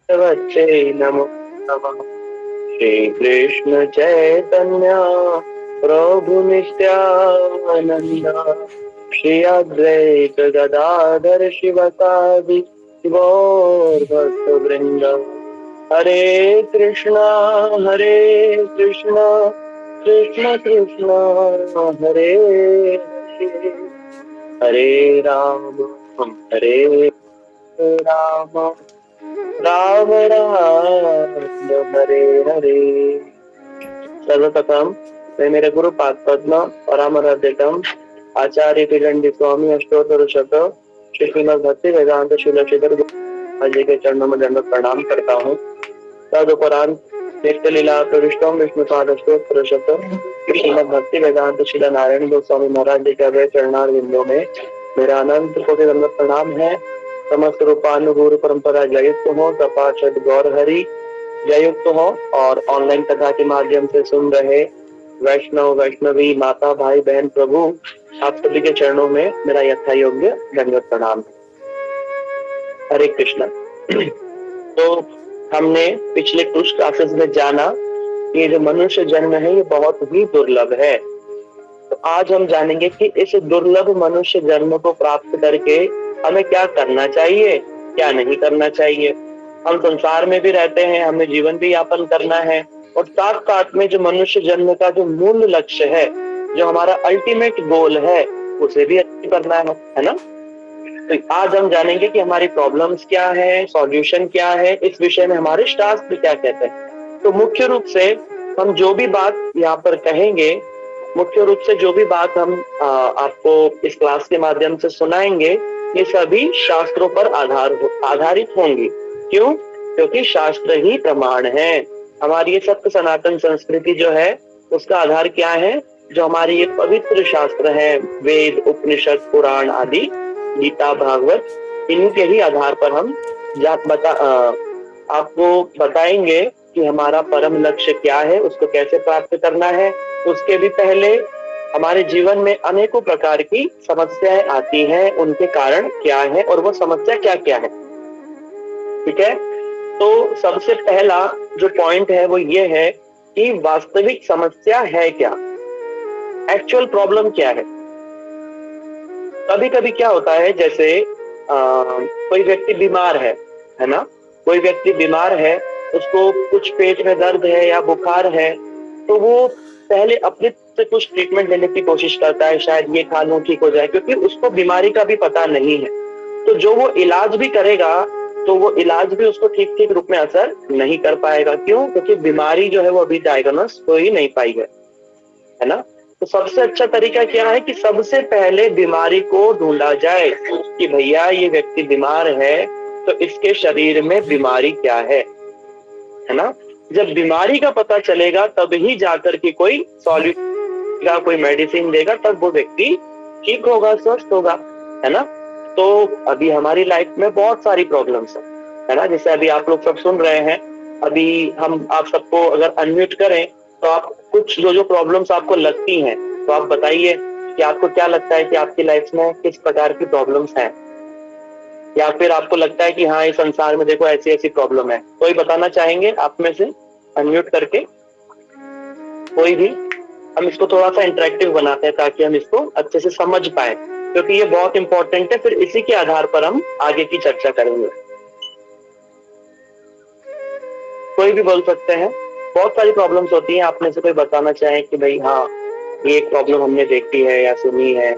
भगवते नमो नमः। श्री कृष्ण चैतन्य प्रभु नित्यानंद, श्री अद्वैत गदाधर शिवसादि गौर भक्त वृंद। हरे कृष्णा हरे कृष्णा कृष्ण कृष्ण हरे हरे, हरे हरे राम राम राम हरे हरे। सर्वप्रथम मैं मेरे गुरु पाद पद्म परामराध्यतम आचार्य पिगंडी स्वामी अष्टोत्तर शत श्री श्रीमद भक्ति वेदांत शिलक्षितर जी के चरणों में दंडवत प्रणाम करता हूँ। तदुपरांत नित्य लीला प्रविष्टों विष्णुपाद अष्टोत्तर शत श्रीमद भक्ति वेदांत शिला नारायण गोस्वामी महाराज जी के अभय चरणार बिंदु में मेरा अनंत कोटि दंडवत प्रणाम है। समस्त रूपानुगुरु परंपरा जयुक्त हो, तपाशद गौर हरि जयुक्त हो और ऑनलाइन कथा के माध्यम से सुन रहे वैष्णव वैष्णवी माता भाई बहन प्रभु आप सभी के चरणों में मेरा यथा योग्य दंडवत प्रणाम। हरे कृष्ण। तो हमने पिछले कुछ क्लासेस में जाना कि ये जो मनुष्य जन्म है ये बहुत ही दुर्लभ है। तो आज हम जानेंगे कि इस दुर्लभ मनुष्य जन्म को प्राप्त करके हमें क्या करना चाहिए, क्या नहीं करना चाहिए। हम संसार में भी रहते हैं, हमें जीवन भी यापन करना है और साथ साथ में जो मनुष्य जन्म का जो मूल लक्ष्य है, जो हमारा अल्टीमेट गोल है, उसे भी अचीव करना है ना। तो आज हम जानेंगे कि हमारी प्रॉब्लम्स क्या है, सॉल्यूशन क्या है, इस विषय में हमारे शास्त्र क्या कहते हैं। तो मुख्य रूप से हम जो भी बात यहाँ पर कहेंगे, मुख्य रूप से जो भी बात हम आपको इस क्लास के माध्यम से सुनाएंगे, ये सभी शास्त्रों पर आधारित होंगी। क्यों? क्योंकि शास्त्र ही प्रमाण है। हमारी ये सत्य सनातन संस्कृति जो है उसका आधार क्या है? जो हमारी ये पवित्र शास्त्र है, वेद उपनिषद पुराण आदि, गीता भागवत, इनके ही आधार पर हम आपको बताएंगे कि हमारा परम लक्ष्य क्या है, उसको कैसे प्राप्त करना है। उसके भी पहले हमारे जीवन में अनेकों प्रकार की समस्याएं आती हैं, उनके कारण क्या है और वो समस्या क्या क्या है। ठीक है, तो सबसे पहला जो पॉइंट है वो ये है कि वास्तविक समस्या है क्या, एक्चुअल प्रॉब्लम क्या है। कभी कभी क्या होता है, जैसे कोई व्यक्ति बीमार है ना, कोई व्यक्ति बीमार है, उसको कुछ पेट में दर्द है या बुखार है, तो वो पहले अपने से कुछ ट्रीटमेंट लेने की कोशिश करता है, शायद ये खा लूं ठीक हो जाए, क्योंकि उसको बीमारी का भी पता नहीं है। तो जो वो इलाज भी करेगा तो वो इलाज भी उसको ठीक ठीक रूप में असर नहीं कर पाएगा। क्यों? क्योंकि बीमारी जो है वो अभी डायग्नोस हो ही नहीं पाई है ना। तो सबसे अच्छा तरीका क्या है कि सबसे पहले बीमारी को ढूंढा जाए कि भैया ये व्यक्ति बीमार है तो इसके शरीर में बीमारी क्या है ना। जब बीमारी का पता चलेगा तब ही जाकर के कोई सॉल्यूशन, कोई मेडिसिन देगा, तब वो व्यक्ति ठीक होगा, स्वस्थ होगा, है ना। तो अभी हमारी लाइफ में बहुत सारी प्रॉब्लम्स है ना, जैसे अभी आप लोग सब सुन रहे हैं। अभी हम आप सबको अगर अनम्यूट करें तो आप कुछ जो जो प्रॉब्लम्स आपको लगती हैं तो आप बताइए कि आपको क्या लगता है कि आपकी लाइफ में किस प्रकार की प्रॉब्लम्स हैं, या फिर आपको लगता है कि हाँ इस संसार में देखो ऐसी ऐसी प्रॉब्लम है। कोई बताना चाहेंगे आप में से अनम्यूट करके? कोई भी? हम इसको थोड़ा सा इंटरेक्टिव बनाते हैं ताकि हम इसको अच्छे से समझ पाए, क्योंकि ये बहुत इंपॉर्टेंट है। फिर इसी के आधार पर हम आगे की चर्चा करेंगे। कोई भी बोल सकते हैं। बहुत सारी प्रॉब्लम्स होती हैं, आप में से कोई बताना चाहे कि भाई हाँ ये एक प्रॉब्लम हमने देखी है या सुनी है।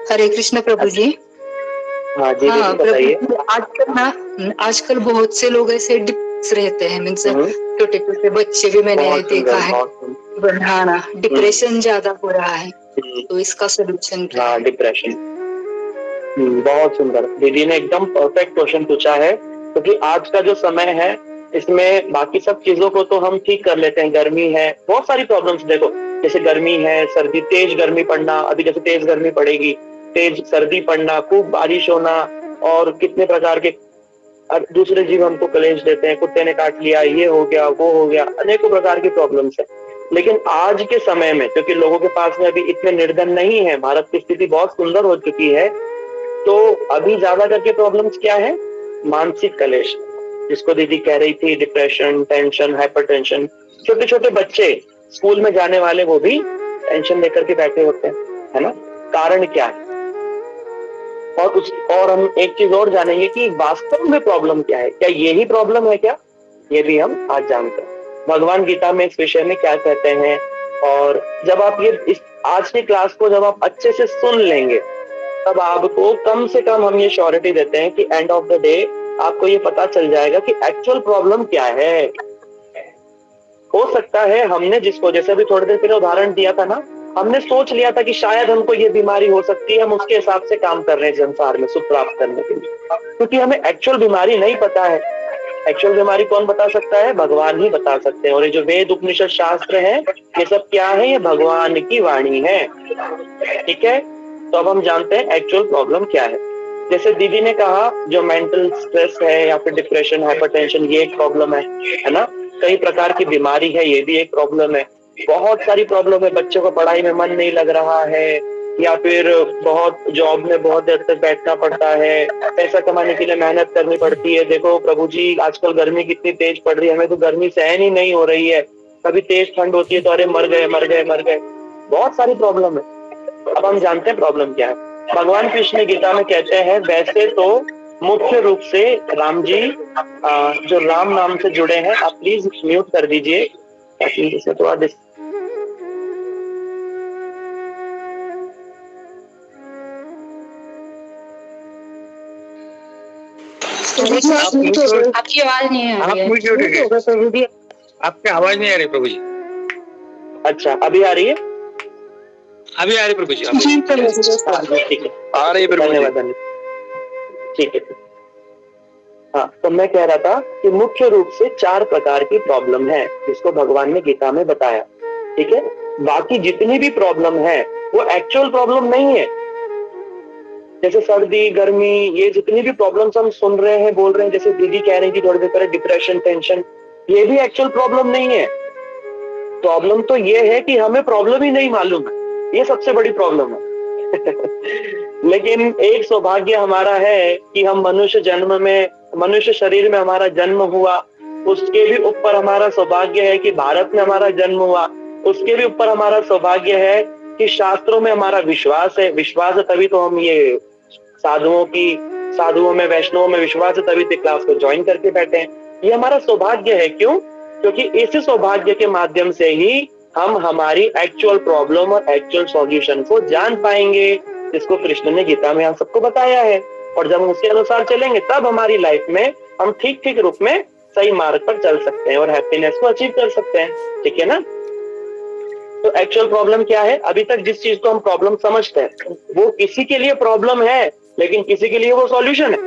हरे कृष्ण प्रभु जी। हाँ जी, हाँ बताइए। प्रभु, आजकल बहुत से लोग ऐसे डिप्रेस रहते हैं, मीन्स छोटे छोटे बच्चे भी मैंने देखा है। हाँ ना, डिप्रेशन ज्यादा हो रहा है, तो इसका सोल्यूशन क्या है? डिप्रेशन। बहुत सुंदर, दीदी ने एकदम परफेक्ट क्वेश्चन पूछा है, क्योंकि आज का जो समय है इसमें बाकी सब चीजों को तो हम ठीक कर लेते हैं। गर्मी है, बहुत सारी प्रॉब्लम्स, देखो जैसे गर्मी है, सर्दी, तेज गर्मी पड़ना, अभी जैसे तेज गर्मी पड़ेगी, तेज सर्दी पड़ना, खूब बारिश होना, और कितने प्रकार के दूसरे जीव हमको कलेश देते हैं, कुत्ते ने काट लिया, ये हो गया, वो हो गया, अनेकों प्रकार की प्रॉब्लम्स है। लेकिन आज के समय में, क्योंकि लोगों के पास में अभी इतने निर्धन नहीं है, भारत की स्थिति बहुत सुंदर हो चुकी है, तो अभी ज्यादा करके प्रॉब्लम्स क्या है? मानसिक कलेश, जिसको दीदी कह रही थी, डिप्रेशन, टेंशन, हाइपरटेंशन। छोटे छोटे बच्चे स्कूल में जाने वाले, वो भी टेंशन लेकर के बैठे होते हैं, है ना? कारण क्या है? और हम एक चीज और जानेंगे कि वास्तव में प्रॉब्लम क्या है। क्या यही प्रॉब्लम है क्या? ये भी हम आज जानते हैं। भगवान गीता में इस विषय में क्या कहते हैं, और जब आप इस आज की क्लास को जब आप अच्छे से सुन लेंगे, तब आपको कम से कम हम ये श्योरिटी देते हैं कि एंड ऑफ द डे आपको ये पता चल जाएगा कि एक्चुअल प्रॉब्लम क्या है। हो सकता है हमने जिसको, जैसे अभी थोड़ी देर पहले उदाहरण दिया था ना, हमने सोच लिया था कि शायद हमको ये बीमारी हो सकती है, हम उसके हिसाब से काम कर रहे हैं संसार में सुख प्राप्त करने के लिए, क्योंकि हमें एक्चुअल बीमारी नहीं पता है। एक्चुअल बीमारी कौन बता सकता है? भगवान ही बता सकते हैं। और ये जो वेद उपनिषद शास्त्र है, ये सब क्या है? ये भगवान की वाणी है। ठीक है, तो अब हम जानते हैं एक्चुअल प्रॉब्लम क्या है। जैसे दीदी ने कहा, जो मेंटल स्ट्रेस है या फिर डिप्रेशन, हाइपरटेंशन, ये एक प्रॉब्लम है ना? कई प्रकार की बीमारी है, ये भी एक प्रॉब्लम है। बहुत सारी प्रॉब्लम है, बच्चों को पढ़ाई में मन नहीं लग रहा है, या फिर बहुत जॉब में बहुत देर तक बैठना पड़ता है, पैसा कमाने के लिए मेहनत करनी पड़ती है। देखो प्रभु जी, आजकल गर्मी कितनी तेज पड़ रही है, हमें तो गर्मी सहन ही नहीं हो रही है। कभी तेज ठंड होती है तो अरे मर गए मर गए मर गए। बहुत सारी प्रॉब्लम है। अब हम जानते हैं प्रॉब्लम क्या है। भगवान कृष्ण गीता में कहते हैं, वैसे तो मुख्य रूप से राम जी, जो राम नाम से जुड़े हैं, आप प्लीज म्यूट कर दीजिए ताकि इसमें थोड़ा आपकी आवाज नहीं आ रही है। आपकी आवाज नहीं आ रही प्रभु जी। अच्छा, अभी आ रही है? अभी आ रही प्रभु जी। ठीक है, आ रही है। धन्यवाद। ठीक है, हाँ, तो मैं कह रहा था कि मुख्य रूप से 4 प्रकार की प्रॉब्लम है, जिसको भगवान ने गीता में बताया। ठीक है, बाकी जितनी भी प्रॉब्लम है वो एक्चुअल प्रॉब्लम नहीं है। जैसे सर्दी, गर्मी, ये जितनी भी प्रॉब्लम्स हम सुन रहे हैं, बोल रहे हैं, जैसे दीदी कह रही थी थोड़ी देर पहले, डिप्रेशन, टेंशन, ये भी एक्चुअल प्रॉब्लम नहीं है। प्रॉब्लम तो ये है कि हमें प्रॉब्लम ही नहीं मालूम है, ये सबसे बड़ी प्रॉब्लम है। लेकिन एक सौभाग्य हमारा है कि हम मनुष्य शरीर में हमारा जन्म हुआ, उसके भी ऊपर हमारा सौभाग्य है कि भारत में हमारा जन्म हुआ, उसके भी ऊपर हमारा सौभाग्य है कि शास्त्रों में हमारा विश्वास है। विश्वास है तभी तो हम ये साधुओं में, वैष्णवों में विश्वास है, तभी तो क्लास को ज्वाइन करके बैठे हैं। ये हमारा सौभाग्य है। क्यों? क्योंकि इस सौभाग्य के माध्यम से ही हम हमारी एक्चुअल प्रॉब्लम और एक्चुअल सॉल्यूशन को जान पाएंगे, जिसको कृष्ण ने गीता में हम सबको बताया है। और जब हम उसके अनुसार चलेंगे, तब हमारी लाइफ में हम ठीक रूप में सही मार्ग पर चल सकते हैं और हैप्पीनेस को अचीव कर सकते हैं। ठीक है ना? तो एक्चुअल प्रॉब्लम क्या है? अभी तक जिस चीज को हम प्रॉब्लम समझते हैं, वो किसी के लिए प्रॉब्लम है, लेकिन किसी के लिए वो सॉल्यूशन है।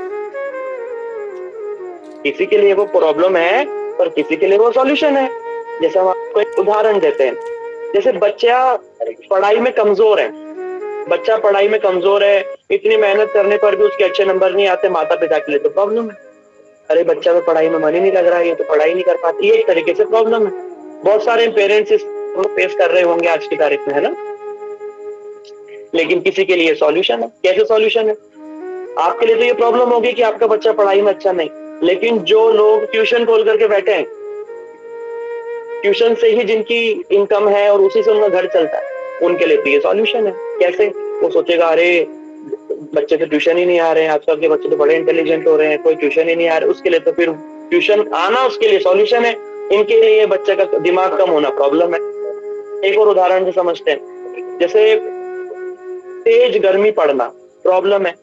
किसी के लिए वो प्रॉब्लम है और किसी के लिए वो सॉल्यूशन है। जैसे हम आपको एक उदाहरण देते हैं, जैसे बच्चा पढ़ाई में कमजोर है, इतनी मेहनत करने पर भी उसके अच्छे नंबर नहीं आते, माता पिता के लिए तो प्रॉब्लम है। अरे बच्चा तो पढ़ाई में मन ही नहीं लग रहा है, ये तो पढ़ाई नहीं कर पाती, एक तरीके से प्रॉब्लम है। बहुत सारे पेरेंट्स इसको फेस कर रहे होंगे आज की तारीख में, है ना? लेकिन किसी के लिए सॉल्यूशन है। कैसे सॉल्यूशन है? आपके लिए तो ये प्रॉब्लम होगी कि आपका बच्चा पढ़ाई में अच्छा नहीं, लेकिन जो लोग ट्यूशन खोल करके बैठे हैं, ट्यूशन से ही जिनकी इनकम है और उसी से उनका घर चलता है, उनके लिए तो ये सॉल्यूशन है। कैसे? वो सोचेगा, अरे बच्चे तो ट्यूशन ही नहीं आ रहे हैं, आजकल के बच्चे तो बड़े इंटेलिजेंट हो रहे हैं, कोई ट्यूशन ही नहीं आ रहे, उसके लिए तो फिर ट्यूशन आना उसके लिए सॉल्यूशन है। इनके लिए बच्चे का दिमाग कम होना प्रॉब्लम है। एक और उदाहरण से समझते हैं, जैसे तेज गर्मी पड़ना प्रॉब्लम है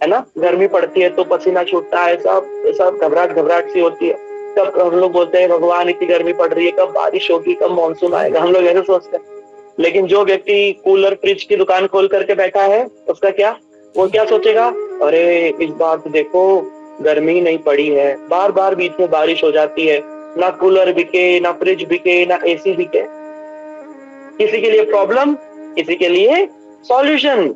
ना? गर्मी पड़ती है तो पसीना छूटता है, सब घबराहट सी होती है। तब हम लोग बोलते हैं, भगवान इतनी गर्मी पड़ रही है, कब बारिश होगी, कब मानसून आएगा, हम लोग ऐसे सोचते हैं। लेकिन जो व्यक्ति कूलर फ्रिज की दुकान खोल करके बैठा है, उसका क्या? वो क्या सोचेगा? अरे इस बार तो देखो गर्मी नहीं पड़ी है, बार बार बीच में बारिश हो जाती है, ना कूलर बिके, ना फ्रिज बिके, ना एसी बिके। किसी के लिए प्रॉब्लम, किसी के लिए सॉल्यूशन।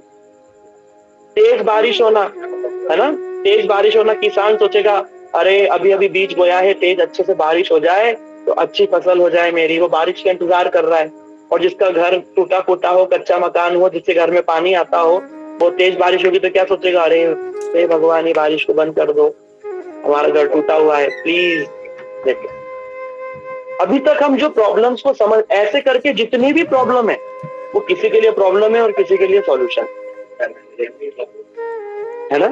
तेज बारिश होना, है ना? तेज बारिश होना, किसान सोचेगा, अरे अभी बीज बोया है, तेज अच्छे से बारिश हो जाए तो अच्छी फसल हो जाए मेरी, वो बारिश का इंतजार कर रहा है। और जिसका घर टूटा फूटा हो, कच्चा मकान हो, जिसके घर में पानी आता हो, वो तेज बारिश होगी तो क्या सोचेगा, अरे हे भगवान ये बारिश को बंद कर दो, हमारा घर टूटा हुआ है प्लीज। देखो अभी तक हम जो प्रॉब्लम्स को समझ, ऐसे करके जितनी भी प्रॉब्लम है वो किसी के लिए प्रॉब्लम है और किसी के लिए सॉल्यूशन है ना।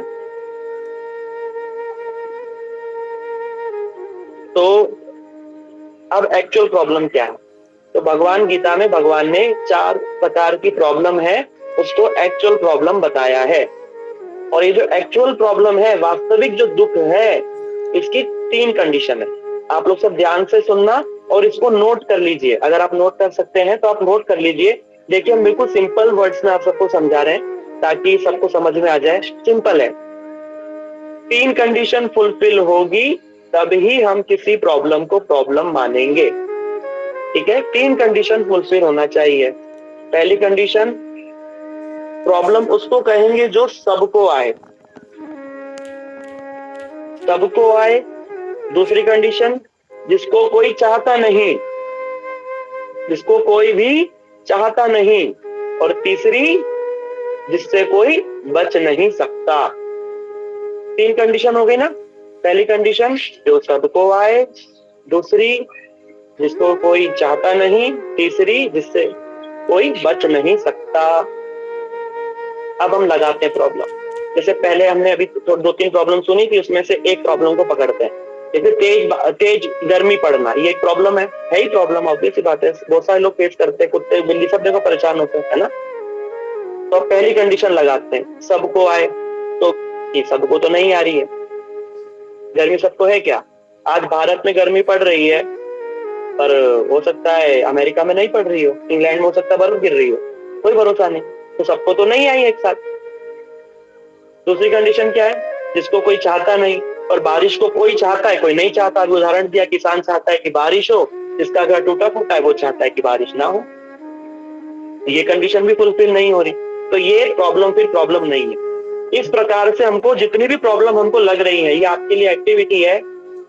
तो अब एक्चुअल प्रॉब्लम क्या है, तो भगवान गीता में भगवान ने 4 प्रकार की प्रॉब्लम है उसको एक्चुअल प्रॉब्लम बताया है। और ये जो एक्चुअल प्रॉब्लम है, वास्तविक जो दुख है, इसकी 3 कंडीशन है। आप लोग सब ध्यान से सुनना और इसको नोट कर लीजिए। अगर आप नोट कर सकते हैं तो आप नोट कर लीजिए। देखिए हम बिल्कुल सिंपल वर्ड्स में आप सबको समझा रहे हैं ताकि सबको समझ में आ जाए। सिंपल है, 3 कंडीशन फुलफिल होगी तभी हम किसी प्रॉब्लम को प्रॉब्लम मानेंगे। ठीक है, 3 कंडीशन फुलफिल होना चाहिए। पहली कंडीशन, प्रॉब्लम उसको कहेंगे जो सबको आए, सबको आए। दूसरी कंडीशन, जिसको कोई चाहता नहीं, जिसको कोई भी चाहता नहीं। और तीसरी, जिससे कोई बच नहीं सकता। 3 कंडीशन हो गई ना। पहली कंडीशन जो सबको आए, दूसरी जिसको कोई चाहता नहीं, तीसरी जिससे कोई बच नहीं सकता। अब हम लगाते हैं प्रॉब्लम। जैसे पहले हमने अभी 2-3 प्रॉब्लम सुनी थी, उसमें से एक प्रॉब्लम को पकड़ते हैं। जैसे तेज गर्मी पड़ना, ये एक प्रॉब्लम है ही प्रॉब्लम, ऑब्वियस सी बात है, बहुत सारे लोग फेस करते हैं, कुत्ते बिल्ली सब देखो परेशान होते हैं, है ना। तो पहली कंडीशन लगाते हैं, सबको आए। तो ये सबको तो नहीं आ रही है गर्मी, सबको है क्या। आज भारत में गर्मी पड़ रही है, पर हो सकता है अमेरिका में नहीं पड़ रही हो, इंग्लैंड में हो सकता है बर्फ गिर रही हो, कोई भरोसा नहीं। तो सबको तो नहीं आई एक साथ। दूसरी कंडीशन क्या है, जिसको कोई चाहता नहीं। और बारिश को कोई चाहता है, कोई नहीं चाहता। अभी उदाहरण दिया, किसान चाहता है कि बारिश हो, जिसका घर टूटा फूटा है वो चाहता है कि बारिश ना हो। ये कंडीशन भी फुलफिल नहीं हो रही, तो ये प्रॉब्लम फिर प्रॉब्लम नहीं है। इस प्रकार से हमको जितनी भी प्रॉब्लम हमको लग रही है, ये आपके लिए एक्टिविटी है।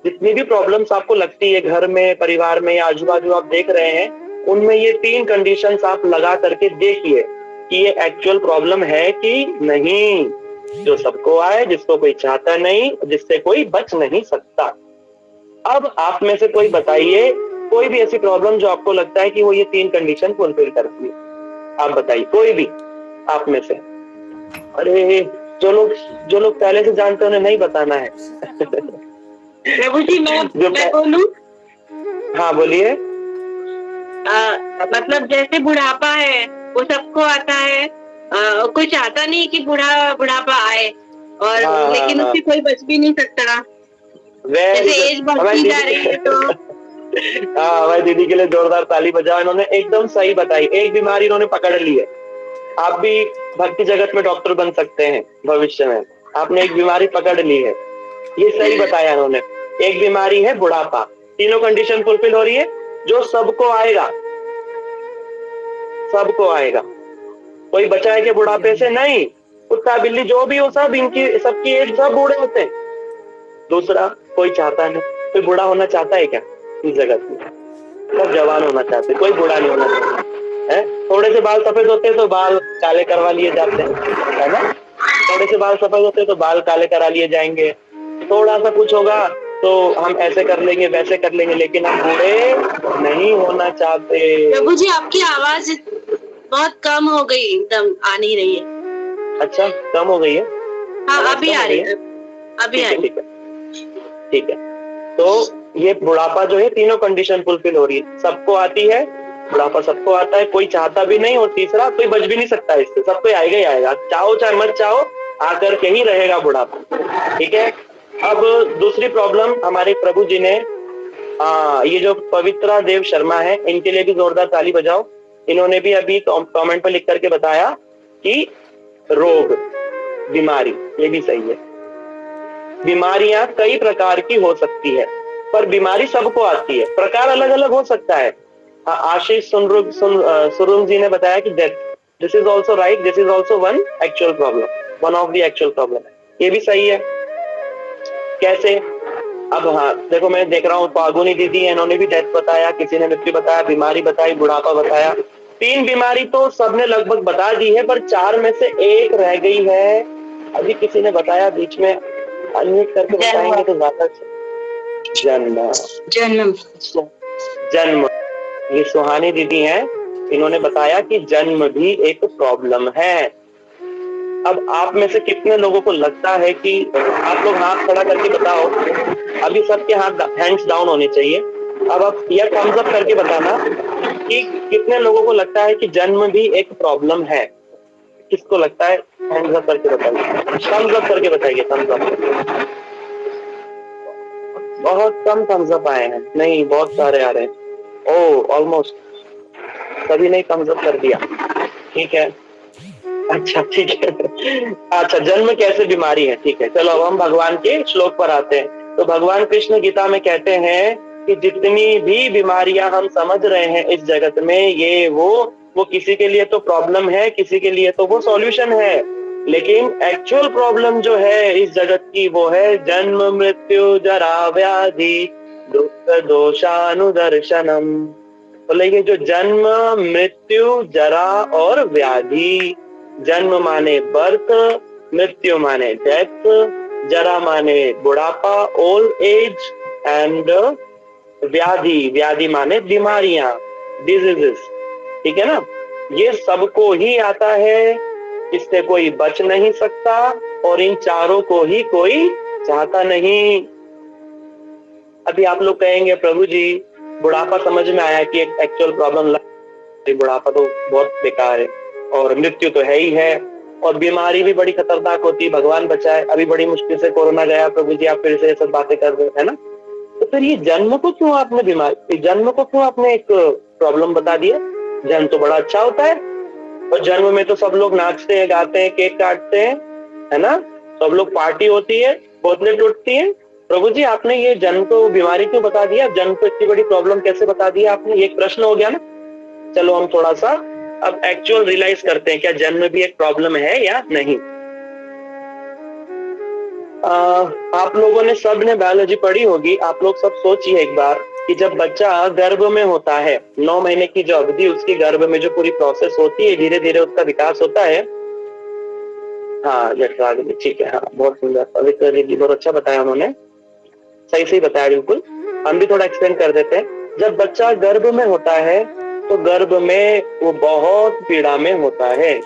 जितनी भी प्रॉब्लम्स आपको लगती है घर में, परिवार में या आजू बाजू आप देख रहे हैं, उनमें ये 3 कंडीशंस आप लगा करके देखिए कि ये एक्चुअल प्रॉब्लम है कि नहीं। जो सबको आए, जिसको कोई चाहता नहीं, जिससे कोई बच नहीं सकता। अब आप में से कोई बताइए कोई भी ऐसी प्रॉब्लम जो आपको लगता है कि वो ये 3 कंडीशन फुलफिल करती है। आप बताइए कोई भी आप में से। अरे जो लोग पहले से जानते हैं उन्हें नहीं बताना है। प्रभु जी मैं बोलूं? हाँ बोलिए। मतलब जैसे बुढ़ापा है वो सबको आता है, कोई चाहता नहीं कि बुढ़ापा आए, और लेकिन उससे कोई बच भी नहीं सकता। जैसे एज बढ़ती जा रही है तो हाँ, हमारी दीदी के लिए जोरदार ताली बजाओ। इन्होंने एकदम सही बताई, एक बीमारी इन्होंने पकड़ ली है। आप भी भक्ति जगत में डॉक्टर बन सकते हैं भविष्य में। आपने एक बीमारी पकड़ ली है, ये सही बताया इन्होंने। एक बीमारी है बुढ़ापा, तीनों कंडीशन फुलफिल हो रही है। जो सबको आएगा, सबको आएगा। कोई बचा है कि बुढ़ापे से? नहीं। कुत्ता बिल्ली जो भी हो, सब इनकी सबकी एज, सब बूढ़े होते हैं। दूसरा, कोई चाहता नहीं। कोई बूढ़ा होना चाहता है क्या इस जगत में? सब जवान होना चाहते, कोई बूढ़ा नहीं होना चाहता है। थोड़े से बाल सफेद होते हैं तो बाल काले करवा लिए जाते हैं, है ना। थोड़े से बाल सफेद होते हैं तो बाल काले करा लिए जाएंगे। थोड़ा सा कुछ होगा तो हम ऐसे कर लेंगे, वैसे कर लेंगे, लेकिन हम बूढ़े नहीं होना चाहते। प्रभु जी आपकी आवाज बहुत कम हो गई, एकदम आ नहीं रही है। अच्छा, कम हो गई है? हाँ अभी आ रही है, अभी आ रही है। ठीक है। तो ये बुढ़ापा जो है, तीनों कंडीशन फुलफिल हो रही है। सबको आती है, बुढ़ापा सबको आता है, कोई चाहता भी नहीं। और तीसरा, कोई बच भी नहीं सकता इससे, सबको आएगा ही आएगा, चाहो चाहे मत चाहो, आकर के ही रहेगा बुढ़ापा। ठीक है। अब दूसरी प्रॉब्लम हमारे प्रभु जी ने, ये जो पवित्रा देव शर्मा है, इनके लिए भी जोरदार ताली बजाओ। इन्होंने भी अभी कमेंट पर लिख करके बताया कि रोग, बीमारी, ये भी सही है। बीमारियां कई प्रकार की हो सकती है, पर बीमारी सबको आती है, प्रकार अलग अलग हो सकता है। आशीष सुरुम जी ने बताया कि death, this is also right, this is also one of the actual problem. ये भी सही है। कैसे? अब हाँ देखो, मैं देख रहा हूँ फागुनी दीदी है, इन्होंने भी डेथ बताया, किसी ने मृत्यु बताया, बीमारी बताई, बुढ़ापा बताया। 3 बीमारी तो सबने लगभग बता दी है, पर 4 में से एक रह गई है, अभी किसी ने बताया बीच में, अनम्यूट करके बताएंगे तो ज्यादा। जन्म। जन्म, ये सुहानी दीदी हैं, इन्होंने बताया कि जन्म भी एक प्रॉब्लम है। अब आप में से कितने लोगों को लगता है कि, आप लोग हाथ खड़ा करके बताओ, अभी सबके हाथ हैंड्स डाउन होने चाहिए। अब आप या थम्स अप करके बताना कि कितने लोगों को लगता है कि जन्म भी एक प्रॉब्लम है। किसको लगता है? हैंड्स अप करके बताइए, थम्स अप करके बताइए, थम्स अप। बहुत कम थम्स अप आए हैं, नहीं बहुत सारे आ रहे हैं। ओह ऑलमोस्ट सभी ने थम्स अप कर दिया, ठीक है। अच्छा ठीक है, अच्छा जन्म कैसे बीमारी है, ठीक है। चलो अब हम भगवान के श्लोक पर आते हैं। तो भगवान कृष्ण गीता में कहते हैं कि जितनी भी बीमारियां हम समझ रहे हैं इस जगत में, ये वो किसी के लिए तो प्रॉब्लम है, किसी के लिए तो वो सॉल्यूशन है, लेकिन एक्चुअल प्रॉब्लम जो है इस जगत की वो है जन्म मृत्यु जरा व्याधि दुख दोषानुदर्शनम। बोले ये जो जन्म मृत्यु जरा और व्याधि, जन्म माने बर्थ, मृत्यु माने डेथ, जरा माने बुढ़ापा ओल्ड एज, एंड व्याधि, व्याधि माने बीमारियां डिजीजेस, ठीक है ना। ये सबको ही आता है, इससे कोई बच नहीं सकता, और इन चारों को ही कोई चाहता नहीं। अभी आप लोग कहेंगे प्रभु जी बुढ़ापा समझ में आया कि एक एक्चुअल प्रॉब्लम, बुढ़ापा तो बहुत बेकार है, और मृत्यु तो है ही है, और बीमारी भी बड़ी खतरनाक होती है, भगवान बचाए। अभी बड़ी मुश्किल से कोरोना गया, प्रभु जी आप फिर से ये सब बातें कर रहे हैं ना। तो फिर ये जन्म को क्यों आपने बीमारी, जन्म को क्यों आपने एक प्रॉब्लम बता दिया? जन्म तो बड़ा अच्छा होता है, और जन्म में तो सब लोग नाचते हैं, गाते हैं, केक काटते हैं, है ना, सब लोग पार्टी होती है, बोतलें टूटती हैं। प्रभु जी आपने ये जन्म को बीमारी क्यों बता दिया, जन्म को इतनी बड़ी प्रॉब्लम कैसे बता दिया आपने? ये एक प्रश्न हो गया ना। चलो हम थोड़ा सा अब एक्चुअल रियलाइज करते हैं, क्या जन्म भी एक प्रॉब्लम है या नहीं। आप लोगों ने सब ने बायोलॉजी पढ़ी होगी, आप लोग सब सोचिए एक बार कि जब बच्चा गर्भ में होता है, 9 महीने की जो अवधि उसकी गर्भ में जो पूरी प्रोसेस होती है, धीरे धीरे उसका विकास होता है। हाँ जठराग्नि, ठीक है, हाँ बहुत सुंदर, पवित्र दीदी बहुत अच्छा बताया उन्होंने, सही सही बताया बिल्कुल। हम भी थोड़ा एक्सप्लेन कर देते हैं। जब बच्चा गर्भ में होता है तो गर्भ में वो बहुत पीड़ा में होता है,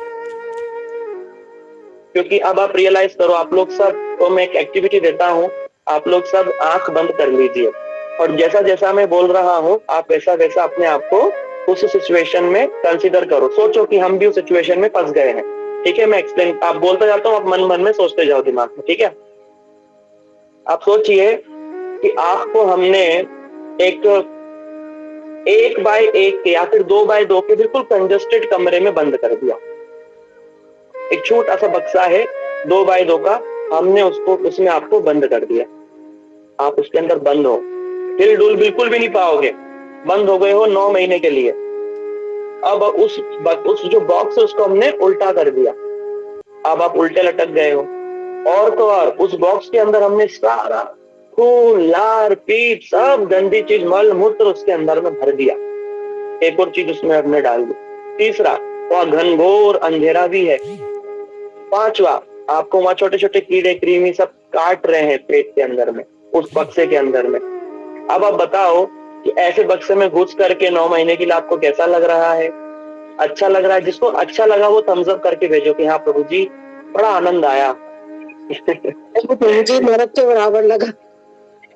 क्योंकि अब आप रियलाइज करो, आप लोग सब को मैं एक एक्टिविटी देता हूँ, आप लोग सब आंख बंद कर लीजिए, और जैसा जैसा मैं बोल रहा हूँ आप वैसा वैसा अपने आप को उस सिचुएशन में कंसीडर करो। सोचो कि हम भी उस सिचुएशन में फंस गए हैं, ठीक है। मैं एक्सप्लेन, आप बोलते जाता हूँ, आप मन मन में सोचते जाओ दिमाग में, ठीक है। आप सोचिए कि आपको हमने एक बाय एक के या फिर 2 बाय 2 के बिल्कुल कंजस्टेड कमरे में बंद कर दिया। एक छोटा सा बक्सा है 2 बाय 2 का, हमने उसमें आपको बंद कर दिया। आप उसके अंदर बंद हो, हिल डुल बिल्कुल भी नहीं पाओगे, बंद हो गए हो 9 महीने के लिए। अब उस जो बॉक्स है उसको हमने उल्टा कर दिया, अब आप उल्टे लटक गए हो, और तो और उस बॉक्स के अंदर हमने सारा खून लार पीट सब गंदी चीज मल मूत्र उसके अंदर में भर दिया। एक और चीज उसमें हमने डाल दी। तीसरा, वहां घनघोर अंधेरा भी है। पांचवा, आपको वहां छोटे छोटे कीड़े कृमि सब काट रहे हैं पेट के अंदर में, उस बक्से के अंदर में। अब आप बताओ कि ऐसे बक्से में घुस करके 9 महीने के लिए आपको कैसा लग रहा है? अच्छा लग रहा है? जिसको अच्छा लगा वो थम्स अप करके भेजो कि हाँ प्रभु जी बड़ा आनंद आया। प्रभु जी नरक के बराबर लगा।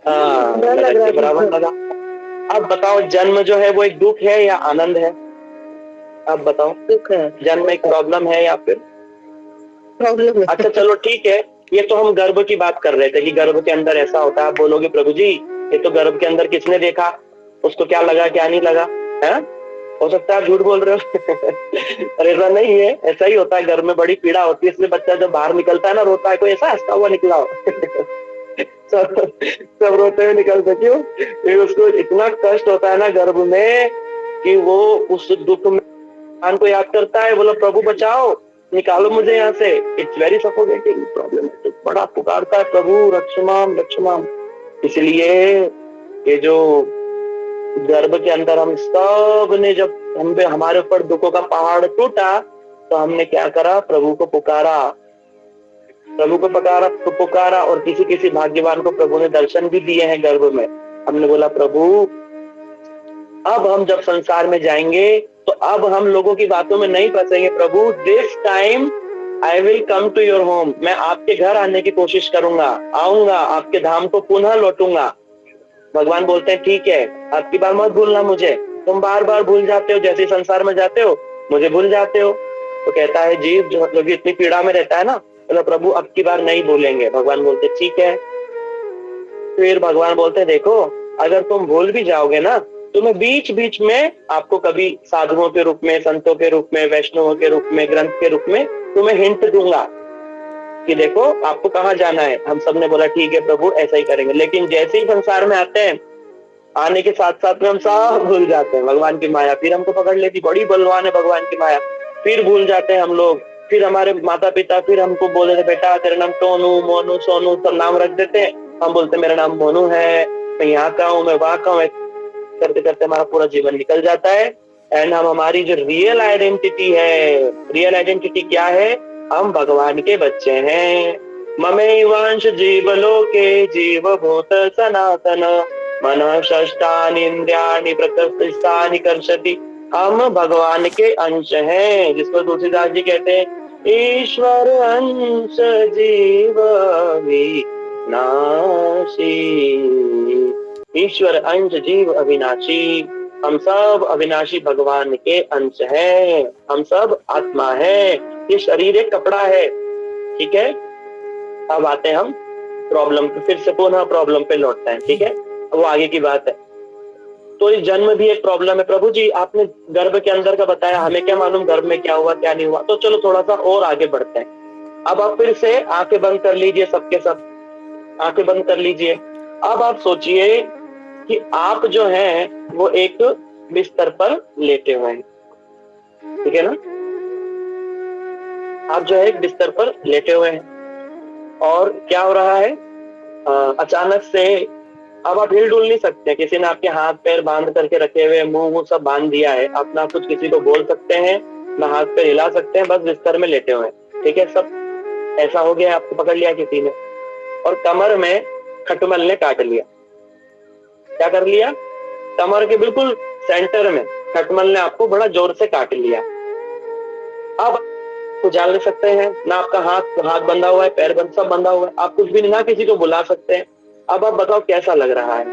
हाँ नरक के बराबर लगा। अब बताओ जन्म जो है वो एक दुख है या आनंद है? अब बताओ, दुख है। जन्म एक प्रॉब्लम है या फिर प्रॉब्लम है? अच्छा चलो ठीक है, ये तो हम गर्भ की बात कर रहे थे कि गर्भ के अंदर ऐसा होता है। आप बोलोगे प्रभु जी ये तो गर्भ के अंदर किसने देखा, उसको क्या लगा क्या नहीं लगा, है? हो सकता है आप झूठ बोल रहे हो। अरे ऐसा नहीं है, ऐसा ही होता है, गर्भ में बड़ी पीड़ा होती है, इसलिए बच्चा जब बाहर निकलता है ना रोता है, कोई ऐसा हंसता हुआ निकला हो। सब रोते हुए निकलते, क्यों? फिर उसको इतना कष्ट होता है ना गर्भ में कि वो उस दुख में भगवान को याद करता है, बोला प्रभु बचाओ, निकालो मुझे यहाँ से, इट्स वेरी सफोकेटिंग प्रॉब्लम। बड़ा पुकारता है प्रभु रक्षमाम रक्षमाम। इसलिए ये जो गर्भ के अंदर हम सब ने, जब हम पे हमारे ऊपर दुखों का पहाड़ टूटा, तो हमने क्या करा? प्रभु को पुकारा, पुकारा और किसी किसी भाग्यवान को प्रभु ने दर्शन भी दिए हैं गर्भ में। हमने बोला प्रभु अब हम जब संसार में जाएंगे तो अब हम लोगों की बातों में नहीं फंसेंगे प्रभु, this time I will come to your home, मैं आपके घर आने की कोशिश करूंगा, आऊंगा, आपके धाम को पुनः लौटूंगा। भगवान बोलते हैं ठीक है, आपकी बार मत भूलना मुझे, तुम बार बार भूल जाते हो, जैसे संसार में जाते हो मुझे भूल जाते हो। तो कहता है जीव जो इतनी पीड़ा में रहता है ना, तो प्रभु अब की बार नहीं भूलेंगे। भगवान बोलते ठीक है। फिर भगवान बोलते देखो अगर तुम भूल भी जाओगे ना, तो मैं बीच बीच में आपको कभी साधुओं के रूप में, संतों के रूप में, वैष्णवों के रूप में, ग्रंथ के रूप में तुम्हें हिंट दूंगा कि देखो आपको कहाँ जाना है। हम सब ने बोला ठीक है प्रभु ऐसा ही करेंगे। लेकिन जैसे ही संसार में आते हैं, आने के साथ साथ में हम सब भूल जाते हैं। भगवान की माया फिर हमको पकड़ लेती, बड़ी बलवान है भगवान की माया। फिर भूल जाते हैं हम लोग। फिर हमारे माता पिता फिर हमको बोल देते बेटा तेरा नाम टोनू, मोनू, सोनू सब नाम रख देते हैं। हम बोलते मेरा नाम मोनू है, मैं यहाँ का हूँ, मैं वहां का हूँ, करते करते हमारा पूरा जीवन निकल जाता है। एंड हम हमारी जो रियल आइडेंटिटी है, रियल आइडेंटिटी क्या है? हम भगवान के बच्चे हैं। ममैवांश जीवलोके जीवभूत सनातन मन षष्ठानि इंद्रियाणि प्रकृतिस्थानि कर्षति। हम भगवान के अंश हैं, जिसको तुलसीदास जी कहते हैं ईश्वर अंश जीव अविनाशी। ईश्वर अंश जीव अविनाशी, हम सब अविनाशी भगवान के अंश हैं, हम सब आत्मा है। ये शरीर एक कपड़ा है, ठीक है। अब आते हैं हम प्रॉब्लम पे, फिर से पुनः प्रॉब्लम पे लौटते हैं, ठीक है। वो आगे की बात है। तो इस जन्म भी एक प्रॉब्लम है। प्रभु जी आपने गर्भ के अंदर का बताया, हमें क्या मालूम गर्भ में क्या हुआ क्या नहीं हुआ। तो चलो थोड़ा सा और आगे बढ़ते हैं। अब आप फिर से आंखें बंद कर लीजिए, सबके सब आंखें बंद कर लीजिए। अब आप सोचिए कि आप जो हैं वो एक बिस्तर पर लेटे हुए हैं, ठीक है ना। आप जो है एक बिस्तर पर लेटे हुए हैं और क्या हो रहा है? अचानक से अब आप हिल डुल नहीं सकते। किसी ने आपके हाथ पैर बांध करके रखे हुए, मुंह सब बांध दिया है। आप ना कुछ किसी को बोल सकते हैं, ना हाथ पैर हिला सकते हैं, बस बिस्तर में लेटे हुए हैं, ठीक है। सब ऐसा हो गया, आपको पकड़ लिया किसी ने और कमर में खटमल ने काट लिया। क्या कर लिया? कमर के बिल्कुल सेंटर में खटमल ने आपको बड़ा जोर से काट लिया। अब कुछ जान ले सकते हैं ना, आपका हाथ बंधा हुआ है, पैर बंद सब बंधा हुआ है, आप कुछ भी ना किसी को बुला सकते हैं। अब आप बताओ कैसा लग रहा है?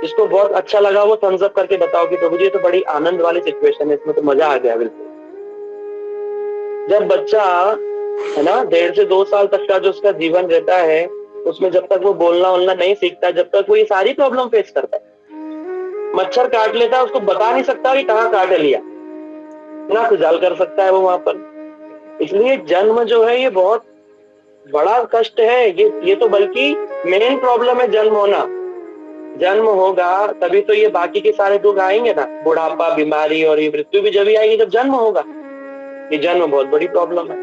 जिसको बहुत अच्छा लगा वो थम्स अप करके बताओ कि प्रभु जी ये तो बड़ी आनंद वाली सिचुएशन है, इसमें तो मजा आ गया बिल्कुल। जब बच्चा है ना 1.5 से 2 साल तक का जो उसका जीवन रहता है, उसमें जब तक वो बोलना नहीं सीखता, जब तक वो ये सारी प्रॉब्लम फेस करता है। मच्छर काट लेता है, उसको बता नहीं सकता कि कहाँ काट लिया, ना खुजाल कर सकता है वो वहां पर। इसलिए जन्म जो है ये बहुत बड़ा कष्ट है। ये तो बल्कि मेन प्रॉब्लम है जन्म होना। जन्म होगा तभी तो ये बाकी के सारे दुख आएंगे ना, बुढ़ापा, बीमारी और ये मृत्यु भी जब ही आएगी जब जन्म होगा। ये जन्म बहुत बड़ी प्रॉब्लम है।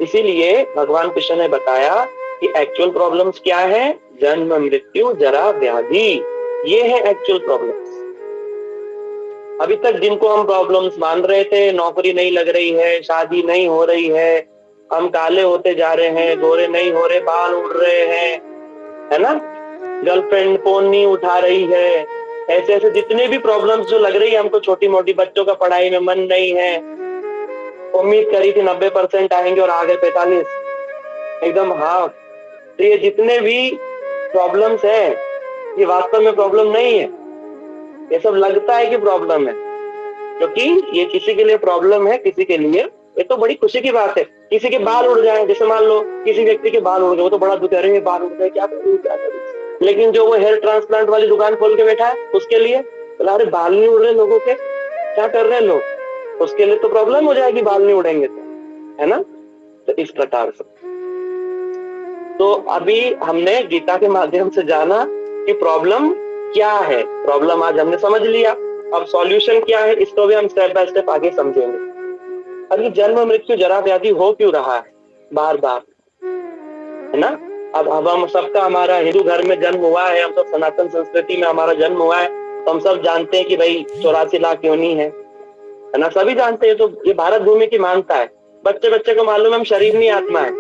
इसीलिए भगवान कृष्ण ने बताया कि एक्चुअल प्रॉब्लम्स क्या है? जन्म, मृत्यु, जरा, व्याधि, ये है एक्चुअल प्रॉब्लम्स। अभी तक जिनको हम प्रॉब्लम्स मान रहे थे, नौकरी नहीं लग रही है, शादी नहीं हो रही है, हम काले होते जा रहे हैं, गोरे नहीं हो रहे, बाल उड़ रहे हैं, है ना, गर्लफ्रेंड फोन नहीं उठा रही है, ऐसे ऐसे जितने भी प्रॉब्लम्स जो लग रही है हमको, छोटी मोटी, बच्चों का पढ़ाई में मन नहीं है, उम्मीद करी थी 90% आएंगे और आ गए 45, एकदम हाफ। तो ये जितने भी प्रॉब्लम्स है ये वास्तव में प्रॉब्लम नहीं है, ये सब लगता है कि प्रॉब्लम है, क्योंकि ये किसी के लिए प्रॉब्लम है, किसी के लिए ये तो बड़ी खुशी की बात है। किसी के बाल उड़ जाए, जैसे मान लो किसी व्यक्ति के बाल उड़ गए, वो तो बड़ा दुख है, अरे बाल उड़ गए, क्या करूं। लेकिन जो वो हेयर ट्रांसप्लांट वाली दुकान खोल के बैठा है, उसके लिए बोला अरे बाल नहीं उड़ रहे लोगों के, क्या कर रहे हैं लोग, उसके लिए तो प्रॉब्लम हो जाएगी बाल नहीं उड़ेंगे तो, है ना। तो इस प्रकार से तो अभी हमने गीता के माध्यम से जाना कि प्रॉब्लम क्या है। प्रॉब्लम आज हमने समझ लिया, अब सॉल्यूशन क्या है इसको भी हम स्टेप बाय स्टेप आगे समझेंगे। अब ये जन्म, मृत्यु, जरा, व्याधि हो क्यों रहा है बार बार? है ना। अब हम सबका, हमारा हिंदू धर्म में जन्म हुआ है, हम सब सनातन संस्कृति में हमारा जन्म हुआ है, तो हम सब जानते हैं कि भाई 84 लाख योनि है ना, सभी जानते हैं। तो ये भारत भूमि की मानता है। बच्चे बच्चे को मालूम है हम शरीर नहीं आत्मा है।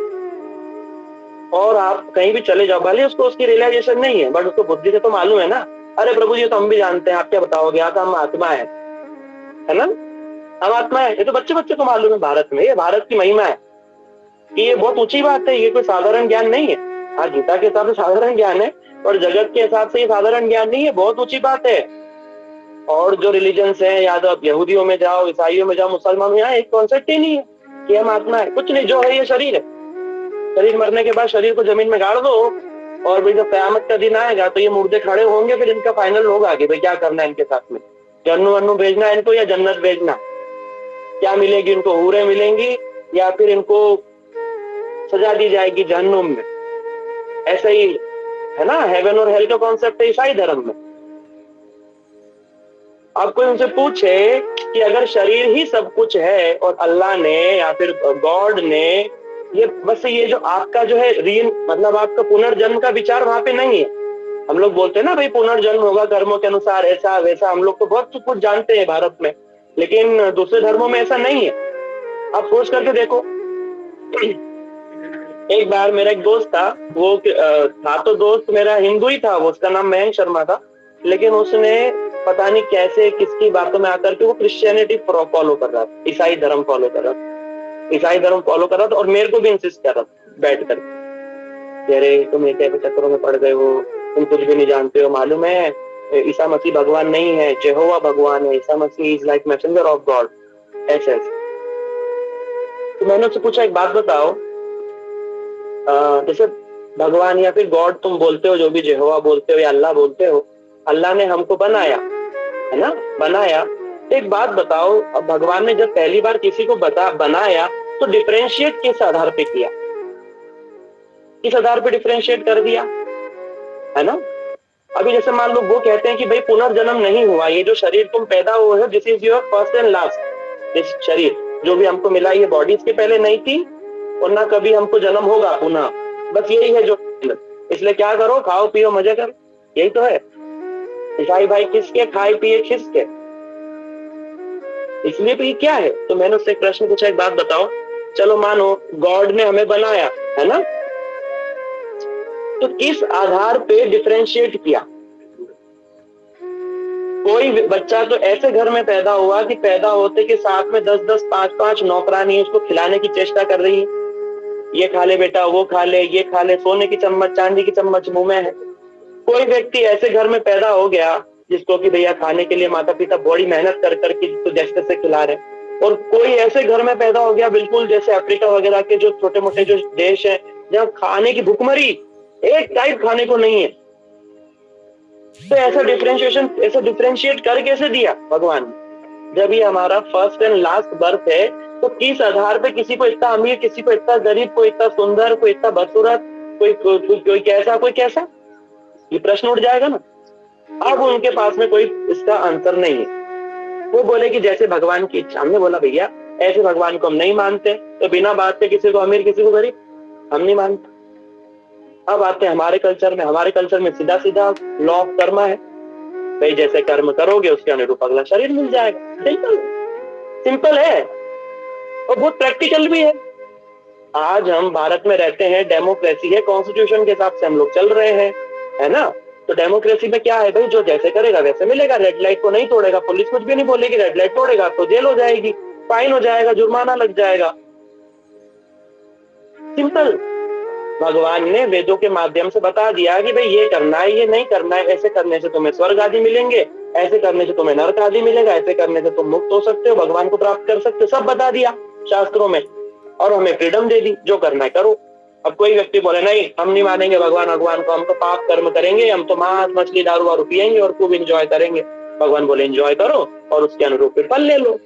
और आप कहीं भी चले जाओ, भले उसको उसकी रियलाइजेशन नहीं है, बट उसको बुद्धि से तो मालूम है ना। अरे प्रभु जी, तो हम भी जानते हैं, आप क्या बताओगे, आप हम आत्मा है ना, हम आत्मा है। ये तो बच्चे बच्चे को मालूम है। भारत में, ये भारत की महिमा है कि ये बहुत ऊंची बात है, ये कोई साधारण ज्ञान नहीं है। हाँ, गीता के हिसाब से साधारण ज्ञान है, और जगत के हिसाब से ये साधारण ज्ञान नहीं है, बहुत ऊंची बात है। और जो रिलीजन्स है, या तो आप यहूदियों में जाओ, ईसाइयों में जाओ, मुसलमानों में, यहाँ एक कॉन्सेप्ट ही नहीं है कि हम आत्मा है। कुछ नहीं, जो है ये शरीर है। शरीर मरने के बाद शरीर को जमीन में गाड़ दो, और भाई जब कयामत का दिन आएगा तो ये मुर्दे खड़े होंगे, फिर इनका फाइनल होगा कि भाई क्या करना है इनके साथ में, जन्नू वन्नू भेजना है इनको या जन्नत भेजना, क्या मिलेगी इनको, हूरें मिलेंगी या फिर इनको सजा दी जाएगी जहन्नुम में। ऐसा ही है ना, हेवन और हेल का कॉन्सेप्ट है ईसाई धर्म में। अब कोई उनसे पूछे कि अगर शरीर ही सब कुछ है और अल्लाह ने या फिर गॉड ने ये बस ये जो आपका जो है मतलब आपका पुनर्जन्म का विचार वहां पे नहीं है। हम लोग बोलते हैं ना भाई पुनर्जन्म होगा कर्मों के अनुसार, ऐसा वैसा, हम लोग तो बहुत कुछ जानते हैं भारत में, लेकिन दूसरे धर्मों में ऐसा नहीं है। आप सोच करके देखो। एक बार मेरा एक दोस्त था, वो था तो दोस्त मेरा हिंदू ही था, वो उसका नाम मयंक शर्मा था, लेकिन उसने पता नहीं कैसे किसकी बातों में आकर के वो क्रिश्चियनिटी फॉलो कर रहा था, ईसाई धर्म फॉलो कर रहा था, ईसाई धर्म फॉलो कर रहा था, और मेरे को भी इंसिस्ट कर रहा था बैठ कर, अरे तुम ये क्या चक्करों में पड़ गए हो, तुम कुछ भी नहीं जानते हो, मालूम है ईसा मसीह भगवान नहीं है, यहोवा भगवान है, ईसा मसीह is like messenger of God, ऐसे। तो मैंने उससे पूछा एक बात बताओ, जैसे भगवान या फिर गॉड तुम बोलते हो, जो भी यहोवा बोलते हो या अल्लाह बोलते हो, अल्लाह ने हमको बनाया है ना, बनाया। एक बात बताओ, अब भगवान ने जब पहली बार किसी को बनाया तो डिफरेंशिएट किस आधार पे किया, किस आधार पे डिफरेंशिएट कर दिया, है ना। अभी जैसे मान लो वो कहते हैं कि भाई पुनर्जन्म नहीं हुआ, ये जो शरीर तुम पैदा हुए हो, this is your first and last. इस शरीर जो भी हमको मिला, ये बॉडी इसके पहले नहीं थी और ना कभी हमको जन्म होगा पुनः, बस यही है जो, इसलिए क्या करो, खाओ पियो मजे करो, यही तो है। ईसाई भाई किसके, खाए पिए खिसके, इसलिए भी क्या है। तो मैंने उससे एक प्रश्न पूछा, एक बात बताओ, चलो मानो गॉड ने हमें बनाया है ना, तो किस आधार पे डिफरेंशिएट किया। कोई बच्चा तो ऐसे घर में पैदा हुआ कि पैदा होते के साथ में 10-10, 5-5 नौकरानी उसको खिलाने की चेष्टा कर रही है, ये खा ले बेटा, वो खा ले, ये खा ले, सोने की चम्मच चांदी की चम्मच मुंह में है। कोई व्यक्ति ऐसे घर में पैदा हो गया जिसको कि भैया खाने के लिए माता पिता बड़ी मेहनत कर करके जिसको जैसे से खिला रहे, और कोई ऐसे घर में पैदा हो गया बिल्कुल जैसे अफ्रीका वगैरह के जो छोटे मोटे जो देश है जहाँ खाने की भुखमरी, एक टाइप खाने को नहीं है। तो ऐसा डिफरेंशिएट कर कैसे दिया भगवान। जब ये हमारा फर्स्ट एंड लास्ट बर्थ है, तो किस आधार पे किसी को इतना अमीर, किसी को इतना गरीब, कोई इतना सुंदर, कोई इतना बदसूरत, कोई कैसा, कोई कैसा, ये प्रश्न उठ जाएगा ना। अब उनके पास में कोई इसका आंसर नहीं है। वो बोले कि जैसे भगवान की इच्छा। हमने बोला भैया ऐसे भगवान को हम नहीं मानते, तो बिना बात पे किसी को अमीर किसी को गरीब हम नहीं मानते। अब आते हैं हमारे कल्चर में। हमारे कल्चर में सीधा सीधा लॉ ऑफ कर्म है, भाई जैसे कर्म करोगे उसके अनुरूप अगला शरीर मिल जाएगा। सिंपल है और बहुत प्रैक्टिकल भी है। आज हम भारत में रहते हैं, डेमोक्रेसी है, कॉन्स्टिट्यूशन के हिसाब से हम लोग चल रहे हैं, है ना। तो डेमोक्रेसी में क्या है भाई, जो जैसे करेगा वैसे मिलेगा। रेड लाइट को नहीं तोड़ेगा, पुलिस कुछ भी नहीं बोलेगी, रेड लाइट तोड़ेगा तो जेल हो जाएगी, फाइन हो जाएगा, जुर्माना लग जाएगा। सिंपल। भगवान ने वेदों के माध्यम से बता दिया कि भाई ये करना है, ये नहीं करना है, ऐसे करने से तुम्हें स्वर्ग आदि मिलेंगे, ऐसे करने से तुम्हें नरक आदि मिलेगा, ऐसे करने से तुम मुक्त हो सकते हो, भगवान को प्राप्त कर सकते हो, सब बता दिया शास्त्रों में, और हमें फ्रीडम दे दी, जो करना है करो। अब कोई व्यक्ति बोले नहीं हम नहीं मानेंगे भगवान को, हम तो पाप कर्म करेंगे, हम तो मांस मछली दारू वारू पियेंगे और खूब इंजॉय करेंगे। भगवान बोले इंजॉय करो और उसके अनुरूप फिर फल ले लो।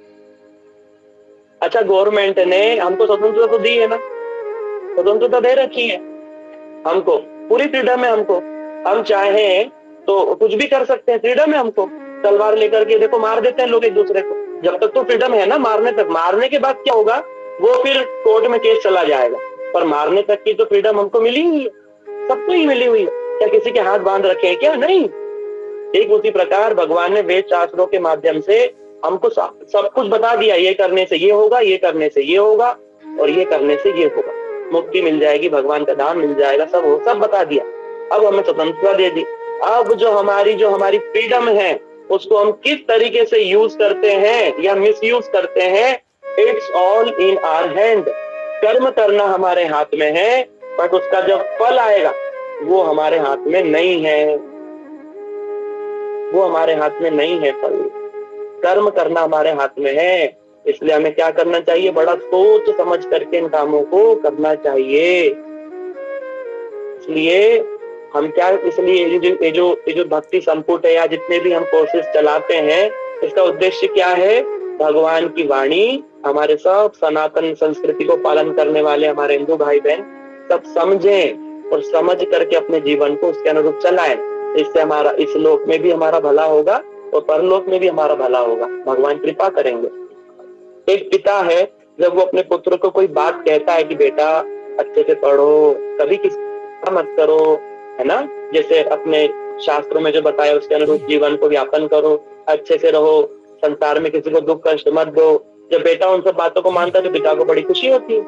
अच्छा, गवर्नमेंट ने हमको स्वतंत्रता तो दी है ना, स्वतंत्रता दे रखी है हमको, पूरी फ्रीडम है हमको। हम चाहे तो कुछ भी कर सकते हैं, फ्रीडम है हमको। तलवार लेकर के देखो मार देते हैं लोग एक दूसरे को, जब तक तो फ्रीडम है ना मारने तक। मारने के बाद क्या होगा, वो फिर कोर्ट में केस चला जाएगा, पर मारने तक की तो फ्रीडम हमको मिली हुई है, सबको ही मिली हुई है। क्या किसी के हाथ बांध रखे हैं क्या? नहीं। ठीक उसी प्रकार भगवान ने वेद शास्त्रों के माध्यम से हमको सब कुछ बता दिया, ये करने से ये होगा, ये करने से ये होगा, और ये करने से ये होगा, मुक्ति मिल जाएगी, भगवान का धाम मिल जाएगा, सब बता दिया। अब हमें स्वतंत्रता दे दी। अब जो हमारी फ्रीडम है उसको हम किस तरीके से यूज करते हैं या मिस यूज करते हैं, it's all in our hand. कर्म करना हमारे हाथ में है, बट उसका जब फल आएगा वो हमारे हाथ में नहीं है, वो हमारे हाथ में नहीं है फल। कर्म करना हमारे हाथ में है, इसलिए हमें क्या करना चाहिए, बड़ा सोच समझ करके इन कामों को करना चाहिए। इसलिए हम क्या, इसलिए ये जो भक्ति संपुट है या जितने भी हम कोर्सेज चलाते हैं, इसका उद्देश्य क्या है, भगवान की वाणी हमारे सब सनातन संस्कृति को पालन करने वाले हमारे हिंदू भाई बहन सब समझें और समझ करके अपने जीवन को उसके अनुरूप चलाएं। इससे हमारा इस लोक में भी हमारा भला होगा और परलोक में भी हमारा भला होगा, भगवान कृपा करेंगे। एक पिता है, जब वो अपने पुत्र को कोई बात कहता है कि बेटा अच्छे से पढ़ो, कभी किसी मत करो, है ना, जैसे अपने शास्त्रों में जो बताया उसके अनुरूप जीवन को व्यापन करो, अच्छे से रहो, संसार में किसी को दुख कष्ट मत दो। जब बेटा उन सब बातों को मानता है तो पिता को बड़ी खुशी होती है,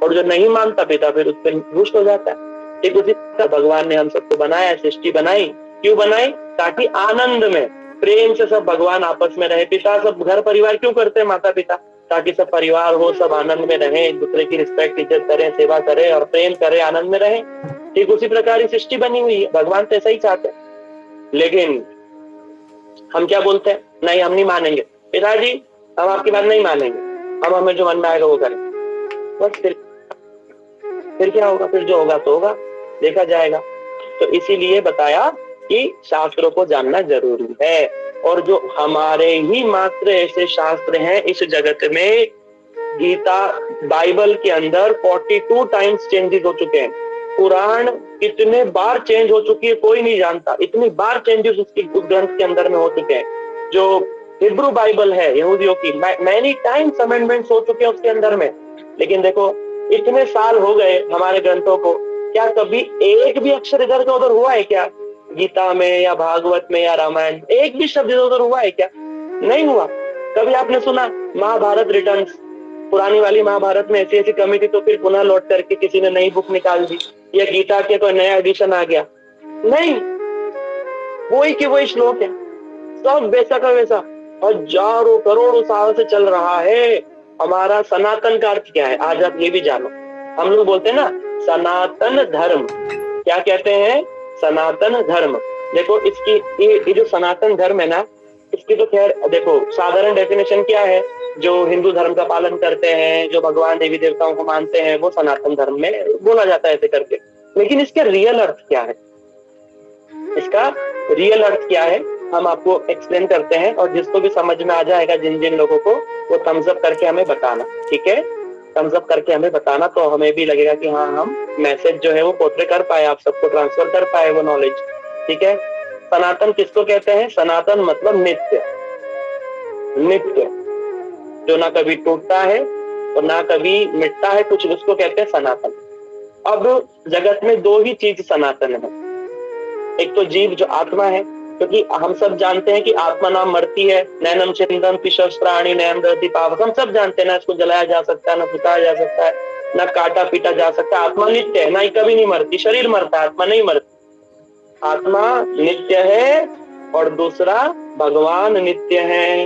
और जो नहीं मानता पिता फिर उस पर रुष्ट हो जाता है। ठीक उसी तरह भगवान ने हम सबको बनाया, सृष्टि बनाई, क्यों बनाई, ताकि आनंद में प्रेम से सब भगवान आपस में रहे। पिता सब घर परिवार क्यों करते हैं, माता पिता, ताकि सब परिवार हो, सब आनंद में रहे, एक दूसरे की रिस्पेक्ट इज्जत करें, सेवा करें और प्रेम करें, आनंद में रहे। ठीक उसी प्रकार की सृष्टि बनी हुई है, भगवान तो ऐसा ही चाहते हैं। लेकिन हम क्या बोलते हैं, नहीं हम नहीं मानेंगे पिताजी, हम आपकी बात नहीं मानेंगे, हम हमें जो मन में आएगा वो करें, बस फिर क्या होगा, फिर जो होगा तो होगा, देखा जाएगा। तो इसीलिए बताया कि शास्त्रों को जानना जरूरी है, और जो हमारे ही मात्र ऐसे शास्त्र हैं इस जगत में, गीता बाइबल के अंदर 42 टाइम्स चेंजेस हो चुके हैं। कुरान कितने बार चेंज हो चुकी है कोई नहीं जानता, इतनी बार चेंजेस उस ग्रंथ के अंदर में हो चुके हैं। जो हिब्रू बाइबल है यहूदियों की, मैनी टाइम्स अमेंडमेंट्स हो चुके हैं उसके अंदर में। लेकिन देखो इतने साल हो गए हमारे ग्रंथों को, क्या कभी एक भी अक्षर इधर का उधर हुआ है क्या, गीता में या भागवत में या रामायण, एक भी शब्द इधर उधर हुआ है क्या, नहीं हुआ। कभी आपने सुना महाभारत रिटर्न्स, पुरानी वाली महाभारत में ऐसी कमी थी तो फिर पुनः लौट करके किसी ने नई बुक निकाल दी, या गीता के कोई नया एडिशन आ गया, नहीं, वही की वही श्लोक है, सब वैसा का वैसा हजारों करोड़ों साल से चल रहा है। हमारा सनातन का अर्थ क्या है, आज आप ये भी जानो। हम लोग बोलते हैं ना सनातन धर्म, क्या कहते हैं, सनातन धर्म। देखो इसकी ये जो सनातन धर्म है ना, इसकी तो खैर देखो साधारण डेफिनेशन क्या है, जो हिंदू धर्म का पालन करते हैं, जो भगवान देवी देवताओं को मानते हैं, वो सनातन धर्म में बोला जाता है ऐसे करके। लेकिन इसका रियल अर्थ क्या है, इसका रियल अर्थ क्या है, हम आपको एक्सप्लेन करते हैं, और जिसको भी समझ में आ जाएगा, जिन जिन लोगों को, वो थम्स अप करके हमें बताना, ठीक है, थम्स अप करके हमें बताना, तो हमें भी लगेगा कि हाँ हम मैसेज जो है वो पोर्ट्रे कर पाए, आप सबको ट्रांसफर कर पाए वो नॉलेज, ठीक है। सनातन किसको कहते हैं, सनातन मतलब नित्य, नित्य जो ना कभी टूटता है और ना कभी मिटता है, कुछ उसको कहते हैं सनातन। अब जगत में दो ही चीज सनातन है, एक तो जीव जो आत्मा है, क्योंकि हम सब जानते हैं कि आत्मा ना मरती है, नैनम छिन्दन्ति पिशस्त्राणि नैनम दहति पावक, हम सब जानते हैं ना इसको जलाया जा सकता है, ना पुताया जा सकता है, ना काटा पीटा जा सकता है। आत्मा नित्य है, ना ही कभी नहीं मरती, शरीर मरता है, आत्मा नहीं मरती। आत्मा नित्य है और दूसरा भगवान नित्य है,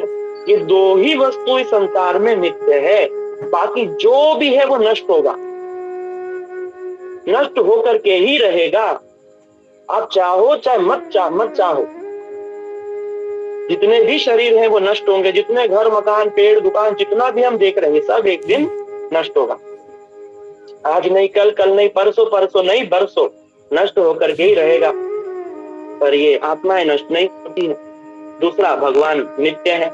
ये दो ही वस्तु इस संसार में नित्य है, बाकी जो भी है वो नष्ट होगा, नष्ट होकर के ही रहेगा। आप चाहो चाहे मत चाहो, जितने भी शरीर हैं वो नष्ट होंगे, जितने घर मकान पेड़ दुकान जितना भी हम देख रहे हैं सब एक दिन नष्ट होगा, आज नहीं कल, कल नहीं परसों, परसों नहीं बरसों, नष्ट होकर के ही रहेगा। पर ये आत्माएं नष्ट नहीं होती है। दूसरा भगवान नित्य है,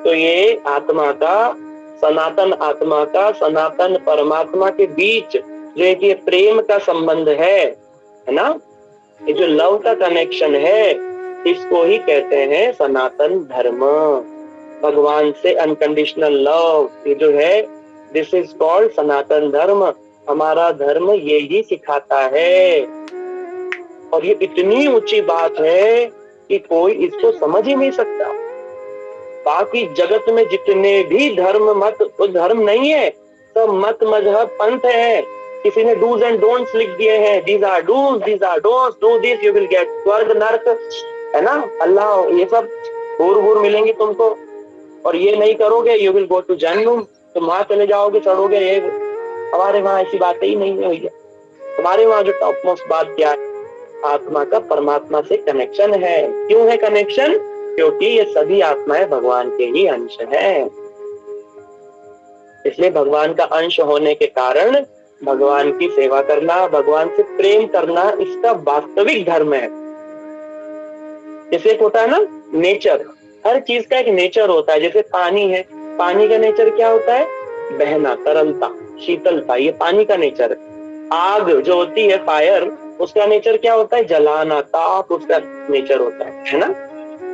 तो ये आत्मा का, सनातन आत्मा का सनातन परमात्मा के बीच जो एक ये प्रेम का संबंध है ना, ये जो लव का कनेक्शन है, इसको ही कहते हैं सनातन धर्म। भगवान से अनकंडीशनल लव, ये जो है दिस इज कॉल्ड सनातन धर्म। हमारा धर्म यही सिखाता है। और ये इतनी ऊंची बात है कि कोई इसको समझ ही नहीं सकता। बाकी जगत में जितने भी धर्म मत, वो धर्म नहीं है, सब मत मजहब पंथ है। किसी ने डूज एंड डोंट्स लिख दिए हैं, these are dos, these are don'ts, do this you will get स्वर्ग नर्क, है ना, अल्लाह, ये सब हूर मिलेंगे तुमको, और ये नहीं करोगे यू विल गो टू जहन्नुम, तुम वहां चले जाओगे, चढ़ोगे। ये हमारे वहां ऐसी बातें ही नहीं हुई है। हमारे वहां जो टॉप मोस्ट बात क्या है, आत्मा का परमात्मा से कनेक्शन है। क्यों है कनेक्शन? क्योंकि ये सभी आत्माएं भगवान के ही अंश हैं। इसलिए भगवान का अंश होने के कारण भगवान की सेवा करना, भगवान से प्रेम करना, इसका वास्तविक धर्म है। जैसे एक होता है ना नेचर, हर चीज का एक नेचर होता है। जैसे पानी है, पानी का नेचर क्या होता है? बहना, तरलता, शीतलता, ये पानी का नेचर है। आग जो होती है, फायर, उसका नेचर क्या होता है? जलाना, ताप उसका नेचर होता है ना।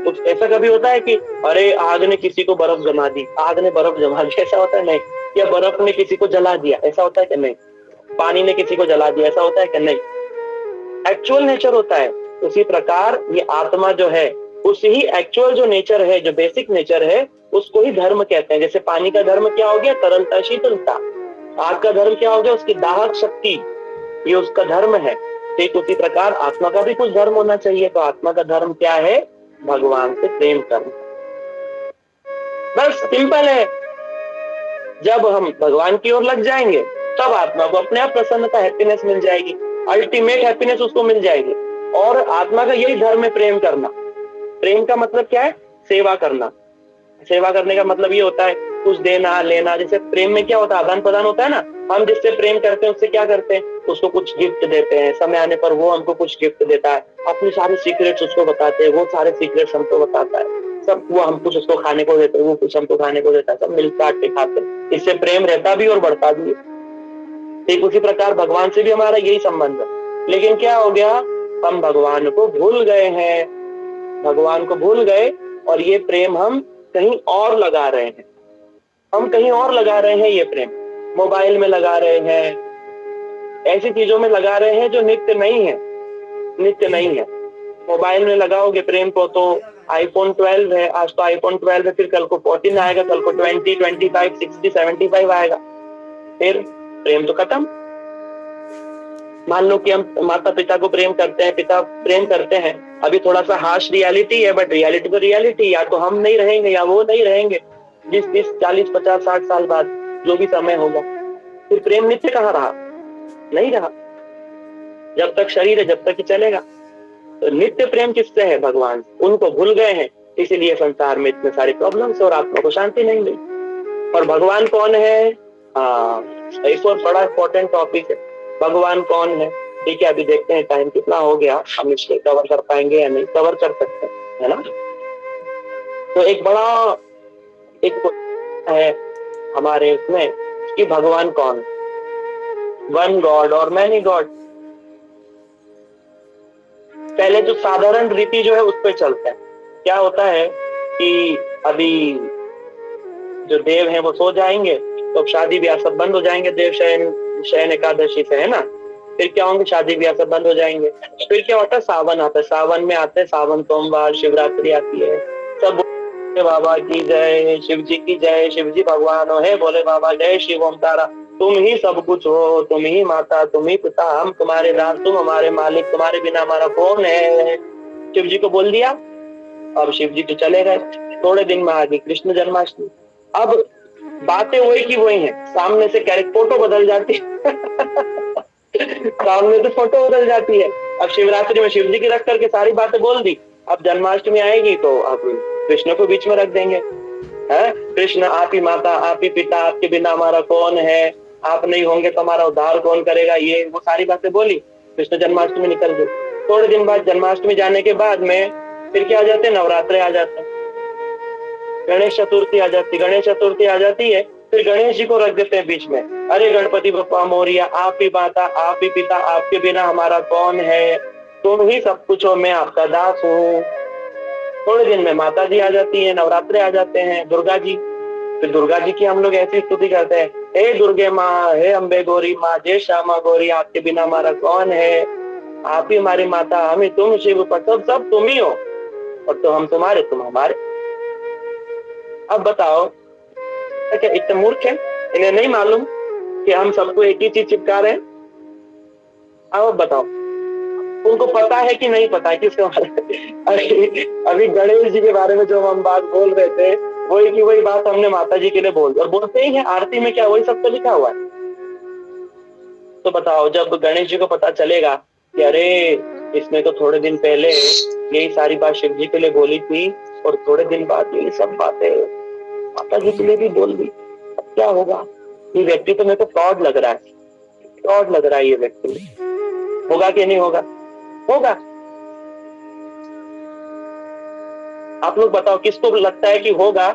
कुछ ऐसा कभी होता है कि अरे आग ने किसी को बर्फ जमा दी, आग ने बर्फ जमा दी, ऐसा होता है? नहीं। या बर्फ ने किसी को जला दिया, ऐसा होता है कि नहीं? पानी ने किसी को जला दिया, ऐसा होता है कि नहीं? एक्चुअल नेचर होता है। उसी प्रकार ये आत्मा जो है, उसी ही एक्चुअल जो नेचर है, जो बेसिक नेचर है, उसको ही धर्म कहते हैं। जैसे पानी का धर्म क्या हो गया? तरलता, शीतलता। आग का धर्म क्या हो गया? उसकी दाहक शक्ति, ये उसका धर्म है। ठीक उसी प्रकार आत्मा का भी कुछ धर्म होना चाहिए। तो आत्मा का धर्म क्या है? भगवान से प्रेम करना। बस सिंपल है। जब हम भगवान की ओर लग जाएंगे तब आत्मा को अपने आप प्रसन्नता, हैप्पीनेस मिल जाएगी, अल्टीमेट हैप्पीनेस उसको मिल जाएगी। और आत्मा का यही धर्म है, प्रेम करना। प्रेम का मतलब क्या है? सेवा करना। सेवा करने का मतलब ये होता है कुछ देना लेना। जैसे प्रेम में क्या होता है? आदान प्रदान होता है ना। हम जिससे प्रेम करते हैं उससे क्या करते हैं? उसको कुछ गिफ्ट देते हैं, समय आने पर वो हमको कुछ गिफ्ट देता है, अपनी सारी सीक्रेट्स उसको बताते हैं, वो सारे सीक्रेट्स हमको बताता है, सब। वो हम कुछ उसको खाने को देते हैं, वो कुछ हमको खाने को देता है, सब मिल काट के खाते हैं। इससे प्रेम रहता भी और बढ़ता भी है। ठीक उसी प्रकार भगवान से भी हमारा यही संबंध है। लेकिन क्या हो गया? हम भगवान को भूल गए हैं, भगवान को भूल गए, और ये प्रेम हम कहीं और लगा रहे हैं। हम कहीं और लगा रहे हैं ये प्रेम, मोबाइल में लगा रहे हैं, ऐसी चीजों में लगा रहे हैं जो नित्य नहीं है, नित्य नहीं है। मोबाइल में लगाओगे प्रेम को तो आईफोन 12 है, आज तो आईफोन 12 है, फिर कल को 14 आएगा, कल को 20, 25, 60, 75 आएगा, फिर प्रेम तो खत्म। मान लो कि हम माता पिता को प्रेम करते हैं, पिता प्रेम करते हैं, अभी थोड़ा सा हार्श रियलिटी है, बट रियलिटी तो रियलिटी, या तो हम नहीं रहेंगे या वो नहीं रहेंगे 20, 30, 40, 50, 60 साल बाद, जो भी समय होगा। फिर प्रेम नित्य कहाँ रहा? नहीं रहा। जब तक शरीर है जब तक ही चलेगा। तो नित्य प्रेम किससे है? भगवान से। उनको भूल गए हैं, इसीलिए संसार में इतने सारे प्रॉब्लम्स और आत्मा को शांति नहीं मिली। और भगवान कौन है? एक और बड़ा इंपॉर्टेंट टॉपिक है, भगवान कौन है। ठीक है, अभी देखते हैं टाइम कितना हो गया, हम इसको कवर कर पाएंगे या नहीं। कवर कर सकते हैं, है ना। तो एक बड़ा एक है हमारे इसमें कि भगवान कौन, वन गॉड और मैनी गॉड। पहले जो साधारण रीति जो है उस पर चलते हैं। क्या होता है कि अभी जो देव हैं वो सो जाएंगे तो शादी ब्याह सब बंद हो जाएंगे, देव शयन एकादशी से, है ना। फिर क्या होंगे? शादी ब्याह सब बंद हो जाएंगे। फिर क्या होता है? सावन आता है, सावन में आते हैं सावन सोमवार, शिवरात्रि आती है, सब बाबा की जय, शिव जी की जय, शिव जी भगवान हो, है बोले बाबा, जय शिव ओम तारा, तुम ही सब कुछ हो, तुम ही माता, तुम ही पिता, हम तुम्हारे दास, तुम हमारे मालिक, तुम्हारे बिना हमारा कौन है। शिव जी को बोल दिया। अब शिव जी तो चले गए। थोड़े दिन में आ गई कृष्ण जन्माष्टमी। अब बातें वही की वही है, सामने से फोटो बदल जाती है सामने से फोटो बदल जाती है। अब शिवरात्रि में शिव जी की रख करके सारी बातें बोल दी, अब जन्माष्टमी आएगी तो अब कृष्ण को बीच में रख देंगे, है। कृष्ण आप ही माता, आप ही पिता, आपके बिना हमारा कौन है, आप नहीं होंगे तो हमारा उद्धार कौन करेगा, ये वो सारी बातें बोली। कृष्ण जन्माष्टमी निकल गई। थोड़े दिन बाद जन्माष्टमी जाने के बाद में फिर क्या आ जाते हैं? नवरात्रे आ जाते हैं, गणेश चतुर्थी आ जाती, गणेश चतुर्थी आ जाती है, फिर गणेश जी को रख देते हैं बीच में। अरे गणपति बप्पा मोरिया, आप ही माता, आप ही पिता, आपके बिना हमारा कौन है, तुम ही सब कुछ हो, मैं आपका दास हूँ। थोड़े दिन में माता जी आ जाती है, नवरात्रे आ जाते हैं, दुर्गा जी, फिर दुर्गा जी की हम लोग ऐसी स्तुति करते हैं, हे दुर्गे माँ, हे अम्बे गौरी माँ, जय श्यामा गौरी, आपके बिना हमारा कौन है, आप ही हमारी माता, हमें तुम शिव पर, सब तुम ही हो, और तो हम तुम्हारे, तुम हमारे। अब बताओ क्या इतने मूर्ख हैं, इन्हें नहीं मालूम कि हम सबको एक ही चीज चिपका रहे हैं? अब बताओ उनको पता है कि नहीं पता है किसके बारे में? अभी गणेश जी के बारे में जो हम बात बोल रहे थे, वही की वही बात हमने माता जी के लिए बोल दी, और बोलते ही है आरती में क्या वही सब तो लिखा हुआ है। तो बताओ जब गणेश जी को पता चलेगा कि अरे इसने तो थोड़े दिन पहले यही सारी बात शिव जी के लिए बोली थी, और थोड़े दिन बाद ये सब बातें माता जी के लिए भी बोल दी, अब क्या होगा? ये व्यक्ति तो मेरे को फ्रॉड लग रहा है, फ्रॉड लग रहा है ये व्यक्ति। होगा कि नहीं होगा? होगा। आप लोग बताओ किसको लगता है कि होगा?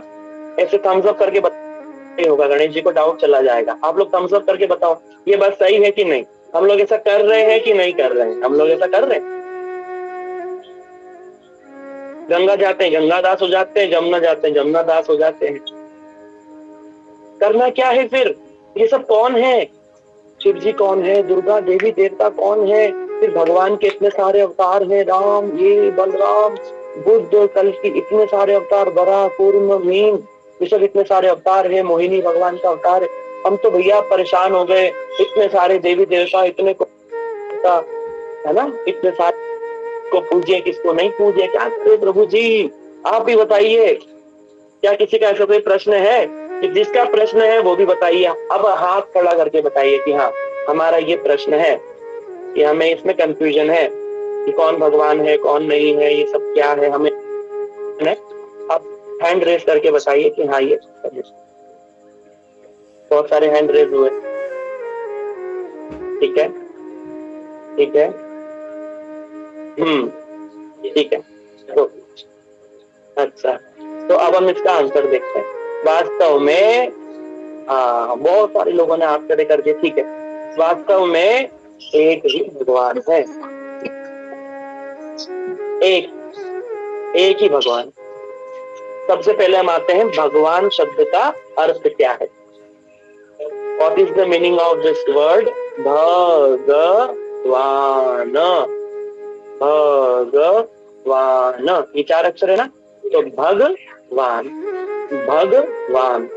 ऐसे थम्स अप करके बताइए होगा, गणेश जी को डाउट चला जाएगा। आप लोग थम्स अप करके बताओ ये बात सही है कि नहीं, हम लोग ऐसा कर रहे हैं कि नहीं कर रहे हैं? हम लोग ऐसा कर रहे हैं। गंगा जाते हैं गंगा दास हो जाते हैं, जमुना जाते हैं जमुना दास हो जाते हैं। करना क्या है फिर? ये सब कौन है? शिव जी कौन है? दुर्गा देवी देवता कौन है? फिर भगवान के इतने सारे अवतार हैं, राम, ये बलराम, बुद्ध, कल की इतने सारे अवतार, बरा, कूर्म, मीन, ये सब इतने सारे अवतार हैं, मोहिनी भगवान का अवतार है। हम तो भैया परेशान हो गए, इतने सारे देवी देवता, इतने को है ना, इतने सारे को पूजे, किसको नहीं पूजे, क्या करे प्रभु जी? आप ही बताइए। क्या किसी का ऐसा कोई प्रश्न है? कि जिसका प्रश्न है वो भी बताइए, अब हाथ खड़ा करके बताइए कि हाँ हमारा ये प्रश्न है, कि हमें इसमें कंफ्यूजन है कि कौन भगवान है कौन नहीं है, ये सब क्या है हमें। आप हैंड रेस करके बताइए कि हाँ ये। बहुत सारे हैंड रेस हुए, ठीक है ठीक है, ठीक है। तो अच्छा, तो अब हम इसका आंसर देखते हैं। वास्तव में हाँ, बहुत सारे लोगों ने हाथ खड़े कर दिए, ठीक है। वास्तव में एक ही भगवान है, एक ही भगवान। सबसे पहले हम आते हैं भगवान शब्द का अर्थ क्या है। What is the meaning of this word? भगवान, भगवान, ये 4 अक्षर है ना, तो भगवान, भगवान,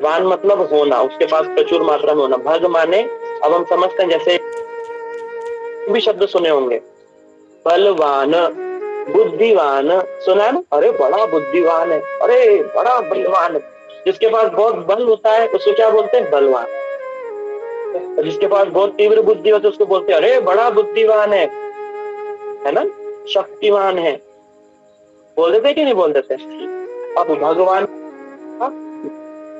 वान मतलब होना, उसके पास प्रचुर मात्रा में होना। भग माने, अब हम समझते हैं, जैसे भी शब्द सुने होंगे, बलवान, बुद्धिवान, सुना है ना, अरे बड़ा बुद्धिवान है, अरे बड़ा बलवान है। जिसके पास बहुत बल होता है उसको क्या बोलते हैं? बलवान। जिसके पास बहुत तीव्र बुद्धि होती है उसको बोलते हैं अरे बड़ा बुद्धिवान है ना, शक्तिवान है। बोल देते कि नहीं बोल देते? अब भगवान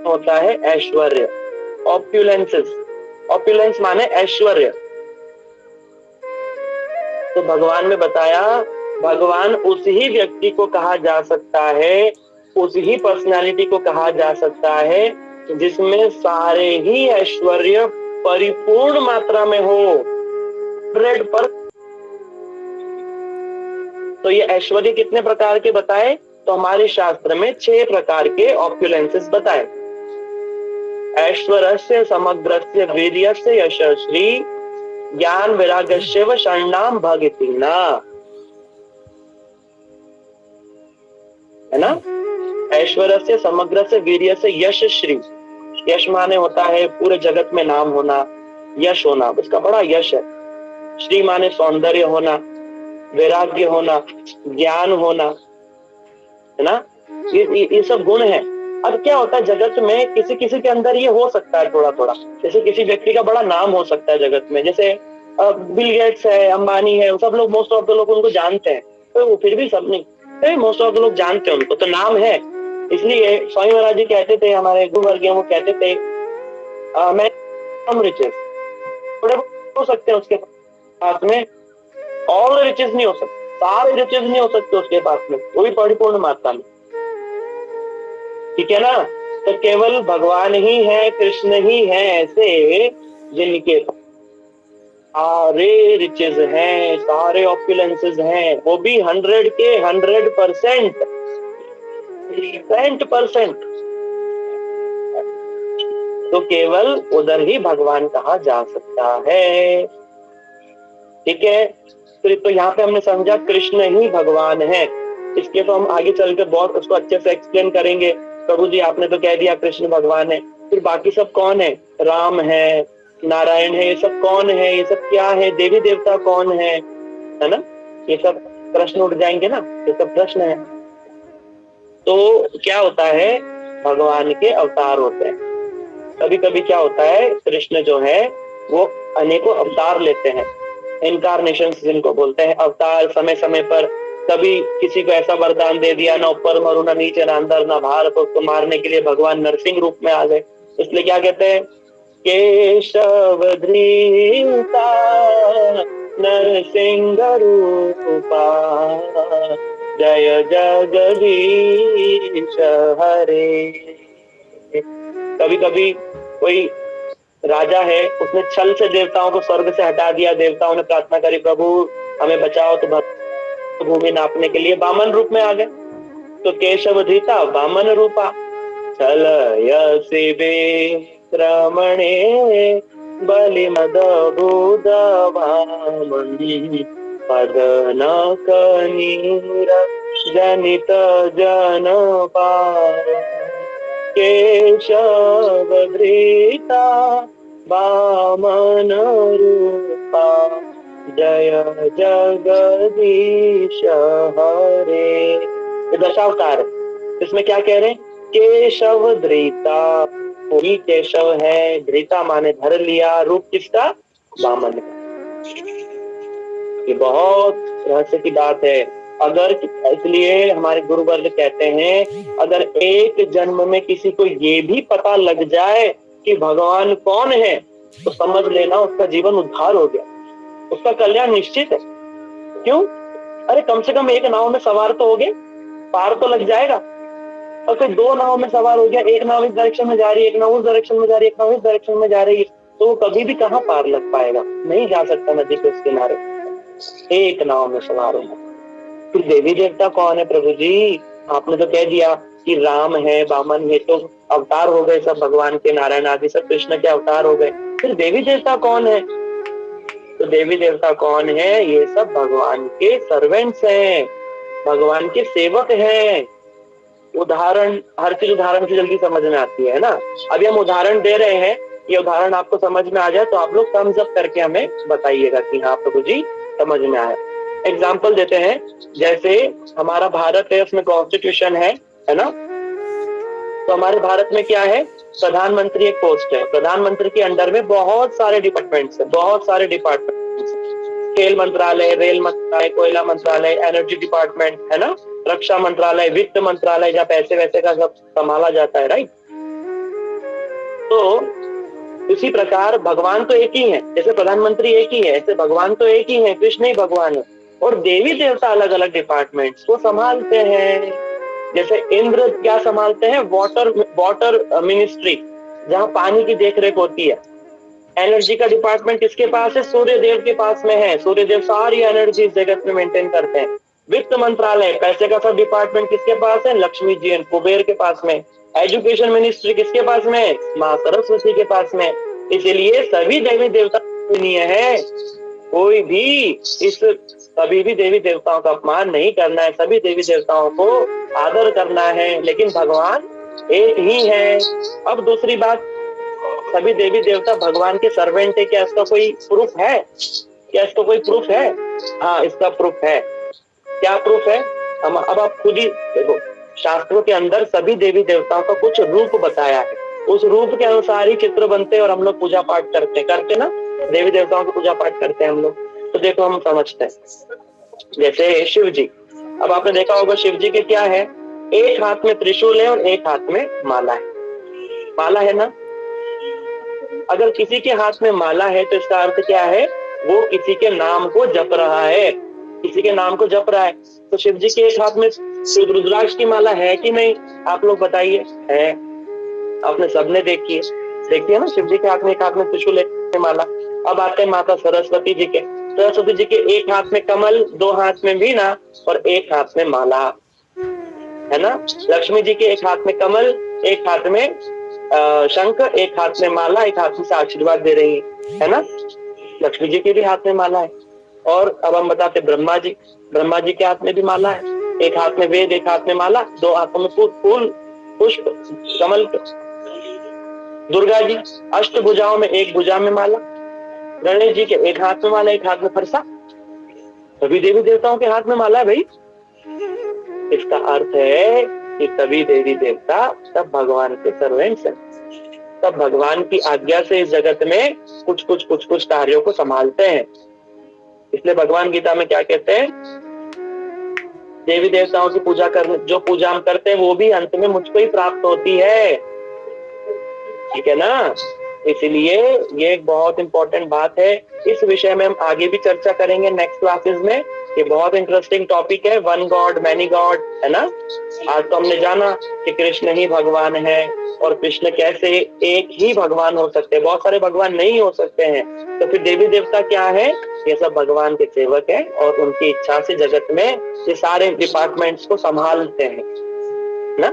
होता है ऐश्वर्य, ऑप्युलेंसेस, ऑप्युलेंस माने ऐश्वर्य। तो भगवान में बताया, भगवान उस ही व्यक्ति को कहा जा सकता है, उस ही पर्सनालिटी को कहा जा सकता है जिसमें सारे ही ऐश्वर्य परिपूर्ण मात्रा में हो, 100%। तो ये ऐश्वर्य कितने प्रकार के बताए? तो हमारे शास्त्र में 6 प्रकार के ऑप्युलेंसेस बताए। ऐश्वर्यस्य, समग्रस्य, वीर्यस्य, यशस्वी, ज्ञान वैराग्यस्य व शरणाम भगति न, है ना। ऐश्वर्यस्य, समग्रस्य, वीर्यस्य, यशस्वी, यश माने होता है पूरे जगत में नाम होना, यश होना, उसका बड़ा यश है। श्री माने सौंदर्य होना, वैराग्य होना, ज्ञान होना, है ना, ये सब गुण है। अब क्या होता है जगत में, किसी किसी के अंदर ये हो सकता है थोड़ा थोड़ा, जैसे किसी व्यक्ति का बड़ा नाम हो सकता है जगत में, जैसे बिल गेट्स है, अंबानी है, सब लोग, मोस्ट ऑफ द लोग उनको जानते हैं, तो फिर भी सब नहीं, मोस्ट ऑफ द लोग जानते हैं उनको, तो नाम है। इसलिए स्वामी महाराज जी कहते थे, हमारे गुरुवर्गीय वो कहते थे, मैं रिचेस थोड़े हो सकते हैं उसके पास में, और रिचेस नहीं हो सकते, सारे रिचेस नहीं हो सकते उसके पास में, वो भी परिपूर्ण मात्रा में, ठीक है ना। तो केवल भगवान ही है, कृष्ण ही है ऐसे जिनके सारे रिचेस हैं, सारे ऑप्युलेंसेस हैं, वो भी 100 के 100%। तो केवल उधर ही भगवान कहा जा सकता है। ठीक है, तो यहाँ पे हमने समझा कृष्ण ही भगवान है। इसके तो हम आगे चल के बहुत उसको अच्छे से एक्सप्लेन करेंगे। प्रभु जी आपने तो कह दिया कृष्ण भगवान है, फिर बाकी सब कौन है? राम है, नारायण है, ये सब कौन है? ये सब क्या है? देवी देवता कौन है ना? ये सब प्रश्न उठ जाएंगे ना, ये सब प्रश्न है। तो क्या होता है, भगवान के अवतार होते हैं। कभी कभी क्या होता है, कृष्ण जो है वो अनेकों अवतार लेते हैं, इनकारनेशन जिनको बोलते हैं। अवतार समय समय पर कभी किसी को ऐसा वरदान दे दिया, ना ऊपर मरू ना नीचे ना अंदर ना बाहर, तो उसको मारने के लिए भगवान नरसिंह रूप में आ गए। इसलिए क्या कहते हैं, केशव धृता नरसिंह रूपा जय जगदीश हरे। कभी कभी कोई राजा है, उसने छल से देवताओं को स्वर्ग से हटा दिया, देवताओं ने प्रार्थना करी प्रभु हमें बचाओ, तो भूमि नापने के लिए वामन रूप में आ गए। तो केशव धृता वामन रूपा छल यसी विक्रमणे बलि मद बुध वामन पद न कनीर जनित जन पार। केशव धृता वामन रूपा जय जगदीश हरे। ये दशावतार। इसमें क्या कह रहे हैं, केशव धृता, वही केशव है, धृता माने धर लिया, रूप किसका? वामन। ये बहुत रहस्य की बात है। अगर इसलिए हमारे गुरुवर्ग कहते हैं, अगर एक जन्म में किसी को ये भी पता लग जाए कि भगवान कौन है, तो समझ लेना उसका जीवन उद्धार हो गया, उसका कल्याण निश्चित है। क्यों? अरे कम से कम एक नाव में सवार तो हो गए, पार तो लग जाएगा। और फिर दो नाव में सवार हो गया, एक नाव इस डायरेक्शन में जा रही है, एक नाव उस डायरेक्शन में जा रही है, एक नाव इस डायरेक्शन में जा रही है, तो कभी भी कहाँ पार लग पाएगा? नहीं जा सकता नदी के उस किनारे, एक नाव में सवार होना। फिर देवी देवता कौन है प्रभु जी? आपने तो कह दिया कि राम है, वामन है, तो अवतार हो गए सब भगवान के, नारायण आदि सब कृष्ण के अवतार हो गए। फिर देवी देवता कौन है? तो देवी देवता कौन है? ये सब भगवान के सर्वेंट्स हैं, भगवान के सेवक हैं। उदाहरण, हर चीज उदाहरण से जल्दी समझ में आती है ना। अभी हम उदाहरण दे रहे हैं, ये उदाहरण आपको समझ में आ जाए तो आप लोग थम्स अप करके हमें बताइएगा कि हाँ प्रभु जी समझ में आया। एग्जाम्पल देते हैं, जैसे हमारा भारत है, उसमें कॉन्स्टिट्यूशन है ना। तो हमारे भारत में क्या है, प्रधानमंत्री एक पोस्ट है, प्रधानमंत्री के अंडर में बहुत सारे डिपार्टमेंट्स है, बहुत सारे डिपार्टमेंट्स, खेल मंत्रालय, रेल मंत्रालय, कोयला मंत्रालय, एनर्जी डिपार्टमेंट है ना, रक्षा मंत्रालय, वित्त मंत्रालय, जहाँ पैसे वैसे का सब संभाला जाता है, राइट। तो इसी प्रकार भगवान तो एक ही है, जैसे प्रधानमंत्री एक ही है, ऐसे भगवान तो एक ही है, कृष्ण ही भगवान है। और देवी देवता अलग अलग डिपार्टमेंट्स को संभालते हैं। जैसे इंद्र क्या संभालते हैं, वाटर मिनिस्ट्री, जहाँ पानी की देखरेख होती है। एनर्जी का डिपार्टमेंट किसके पास है, सूर्य देव के पास में है, सूर्य देव सारी एनर्जी इस जगत में मेंटेन करते हैं। वित्त मंत्रालय, पैसे का सब डिपार्टमेंट किसके पास है, लक्ष्मी जी एंड कुबेर के पास में। एजुकेशन मिनिस्ट्री किसके पास में, माँ सरस्वती के पास में। इसलिए सभी देवी देवता है, कोई भी इस कभी भी देवी देवताओं का अपमान नहीं करना है, सभी देवी देवताओं को आदर करना है, लेकिन भगवान एक ही है। अब दूसरी बात, सभी देवी देवता भगवान के सर्वेंट है, क्या इसका कोई प्रूफ है? क्या इसका कोई प्रूफ है? हाँ, इसका प्रूफ है। क्या प्रूफ है? अब आप खुद ही देखो, शास्त्रों के अंदर सभी देवी देवताओं का कुछ रूप बताया है, उस रूप के अनुसार ही चित्र बनते हैं और हम लोग पूजा पाठ करते ना, देवी देवताओं की पूजा पाठ करते हैं हम लोग। तो देखो हम समझते हैं, जैसे शिव जी, अब आपने देखा होगा शिव जी के क्या है, एक हाथ में त्रिशूल है और एक हाथ में माला है, माला है ना। अगर किसी के हाथ में माला है तो इसका अर्थ क्या है, वो किसी के नाम को जप रहा है, किसी के नाम को जप रहा है। तो शिव जी के एक हाथ में रुद्राक्ष की माला है कि नहीं, आप लोग बताइए। है, आपने सबने देखी है ना, शिव जी के हाथ में एक हाथ में त्रिशूल, एक माला। अब आते हैं माता सरस्वती जी के, सरस्वती जी के एक हाथ में कमल, दो हाथ में वीणा और एक हाथ में माला, है ना। लक्ष्मी जी के एक हाथ में कमल, एक हाथ में शंख, एक हाथ में माला, एक हाथ से आशीर्वाद दे रही है ना। लक्ष्मी जी के भी हाथ में माला है। और अब हम बताते ब्रह्मा जी के हाथ में भी माला है। एक हाथ में वेद, एक हाथ में माला, दो हाथों में फूल, पुष्प, कमल। दुर्गा जी अष्टभुजाओं में एक भुजा में माला। गणेश जी के एक हाथ में माला, एक हाथ में फरसा। सभी देवी देवताओं के हाथ में माला है भाई। इसका अर्थ है कि सभी देवी देवता सब भगवान के सर्वेंट्स हैं, सब भगवान की आज्ञा से इस जगत में कुछ कार्यों को संभालते हैं। इसलिए भगवान गीता में क्या कहते हैं, देवी देवताओं की पूजा करने, जो पूजा हम करते हैं वो भी अंत में मुझको ही प्राप्त होती है, ठीक है ना। इसलिए ये एक बहुत इंपॉर्टेंट बात है। इस विषय में हम आगे भी चर्चा करेंगे नेक्स्ट क्लासेस में। ये बहुत इंटरेस्टिंग टॉपिक है, वन गॉड मैनी गॉड, है ना। आज तो हमने जाना कि कृष्ण ही भगवान है, और कृष्ण कैसे एक ही भगवान हो सकते हैं, बहुत सारे भगवान नहीं हो सकते हैं। तो फिर देवी देवता क्या है, ये सब भगवान के सेवक हैं, और उनकी इच्छा से जगत में ये सारे डिपार्टमेंट्स को संभालते हैं ना।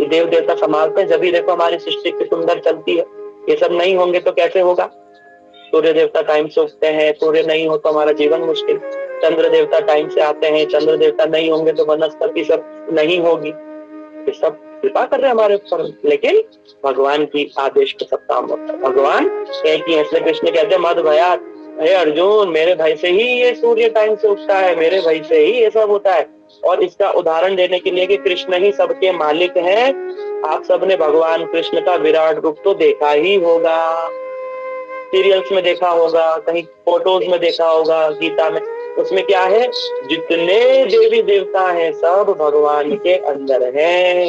ये देव देवता संभालते हैं, जब भी देखो हमारी सृष्टि की सुंदर चलती है। ये सब नहीं होंगे तो कैसे होगा। सूर्य देवता टाइम से उगते हैं, सूर्य नहीं हो तो हमारा जीवन मुश्किल। चंद्र देवता टाइम से आते हैं, चंद्र देवता नहीं होंगे तो वनस्पति सब नहीं होगी। ये सब कृपा कर रहे हैं हमारे ऊपर, लेकिन भगवान की आदेश पे सब काम होता है। भगवान एक ही, इसलिए कृष्ण कहते हैं मद भयात, हे अर्जुन मेरे भय से ही ये सूर्य टाइम से उगता है, मेरे भय से ही ये सब होता है। और इसका उदाहरण देने के लिए कि कृष्ण ही सबके मालिक हैं। आप सबने भगवान कृष्ण का विराट रूप तो देखा ही होगा, सीरियल्स में देखा होगा, कहीं फोटोज में देखा होगा, गीता में। उसमें क्या है, जितने देवी देवता हैं सब भगवान के अंदर हैं।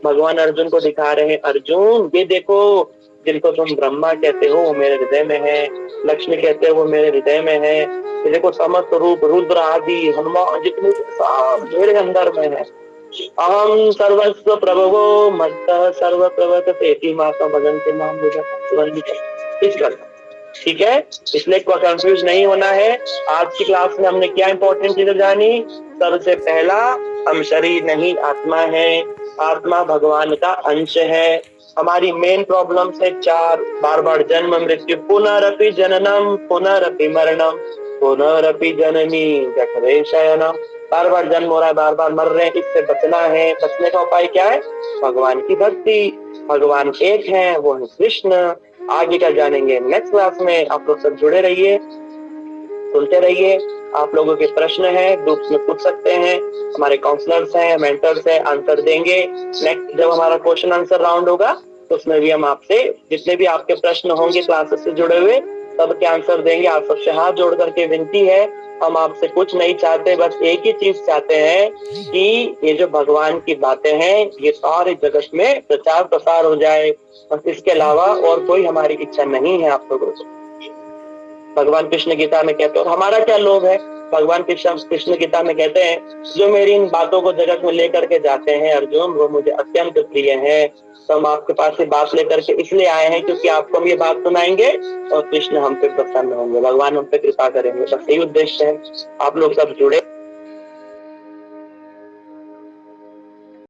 भगवान अर्जुन को दिखा रहे हैं, अर्जुन ये देखो, जिनको तुम ब्रह्मा कहते हो वो मेरे हृदय में है, लक्ष्मी कहते हो वो मेरे हृदय में है। ये देखो समस्त रूप, रुद्र आदि, हनुमान, जितने सब मेरे अंदर में है। अहम सर्वस्व प्रभवो मत्तः सर्व प्रवर्तते माता भजन्ते माम इस तरह, ठीक है। इसलिए कंफ्यूज नहीं होना है। आज की क्लास में हमने क्या इंपॉर्टेंट चीजें जानी। सबसे पहला, हम शरीर नहीं आत्मा है, आत्मा भगवान का अंश है। हमारी मेन प्रॉब्लम है चार, बार बार जन्म मृत्यु, पुनरपि जननम पुनरपि मरणम पुनरपि जननी जठरे शयनम। बार बार जन्म हो रहा है, बार बार मर रहे हैं, इससे बचना है। बचने का उपाय क्या है, भगवान की भक्ति। भगवान एक है, वो है कृष्ण। आगे क्या जानेंगे नेक्स्ट क्लास में। आप लोग सब जुड़े रहिए, सुनते रहिए। आप लोगों के प्रश्न है ग्रुप्स में पूछ सकते हैं, हमारे काउंसलर्स हैं, मेंटर्स हैं, आंसर देंगे। नेक्स्ट जब हमारा क्वेश्चन आंसर राउंड होगा तो उसमें भी हम आपसे जितने भी आपके प्रश्न होंगे क्लासेस से जुड़े हुए सबके आंसर देंगे। आप सबसे हाथ जोड़ करके विनती है, हम आपसे कुछ नहीं चाहते, बस एक ही चीज चाहते हैं कि ये जो भगवान की बातें हैं ये सारे जगत में प्रचार प्रसार हो जाए। बस इसके अलावा और कोई हमारी इच्छा नहीं है आप लोगों को। भगवान कृष्ण गीता में कहते हैं, और हमारा क्या लोभ है, भगवान कृष्ण गीता में कहते हैं, जो मेरी इन बातों को जगत में लेकर के जाते हैं अर्जुन वो मुझे अत्यंत प्रिय है। तो हम आपके पास ये बात लेकर के इसलिए आए हैं क्योंकि आपको हम ये बात सुनाएंगे और कृष्ण हम पे प्रसन्न होंगे, भगवान हम पे कृपा करेंगे। बस यही उद्देश्य है। आप लोग सब जुड़े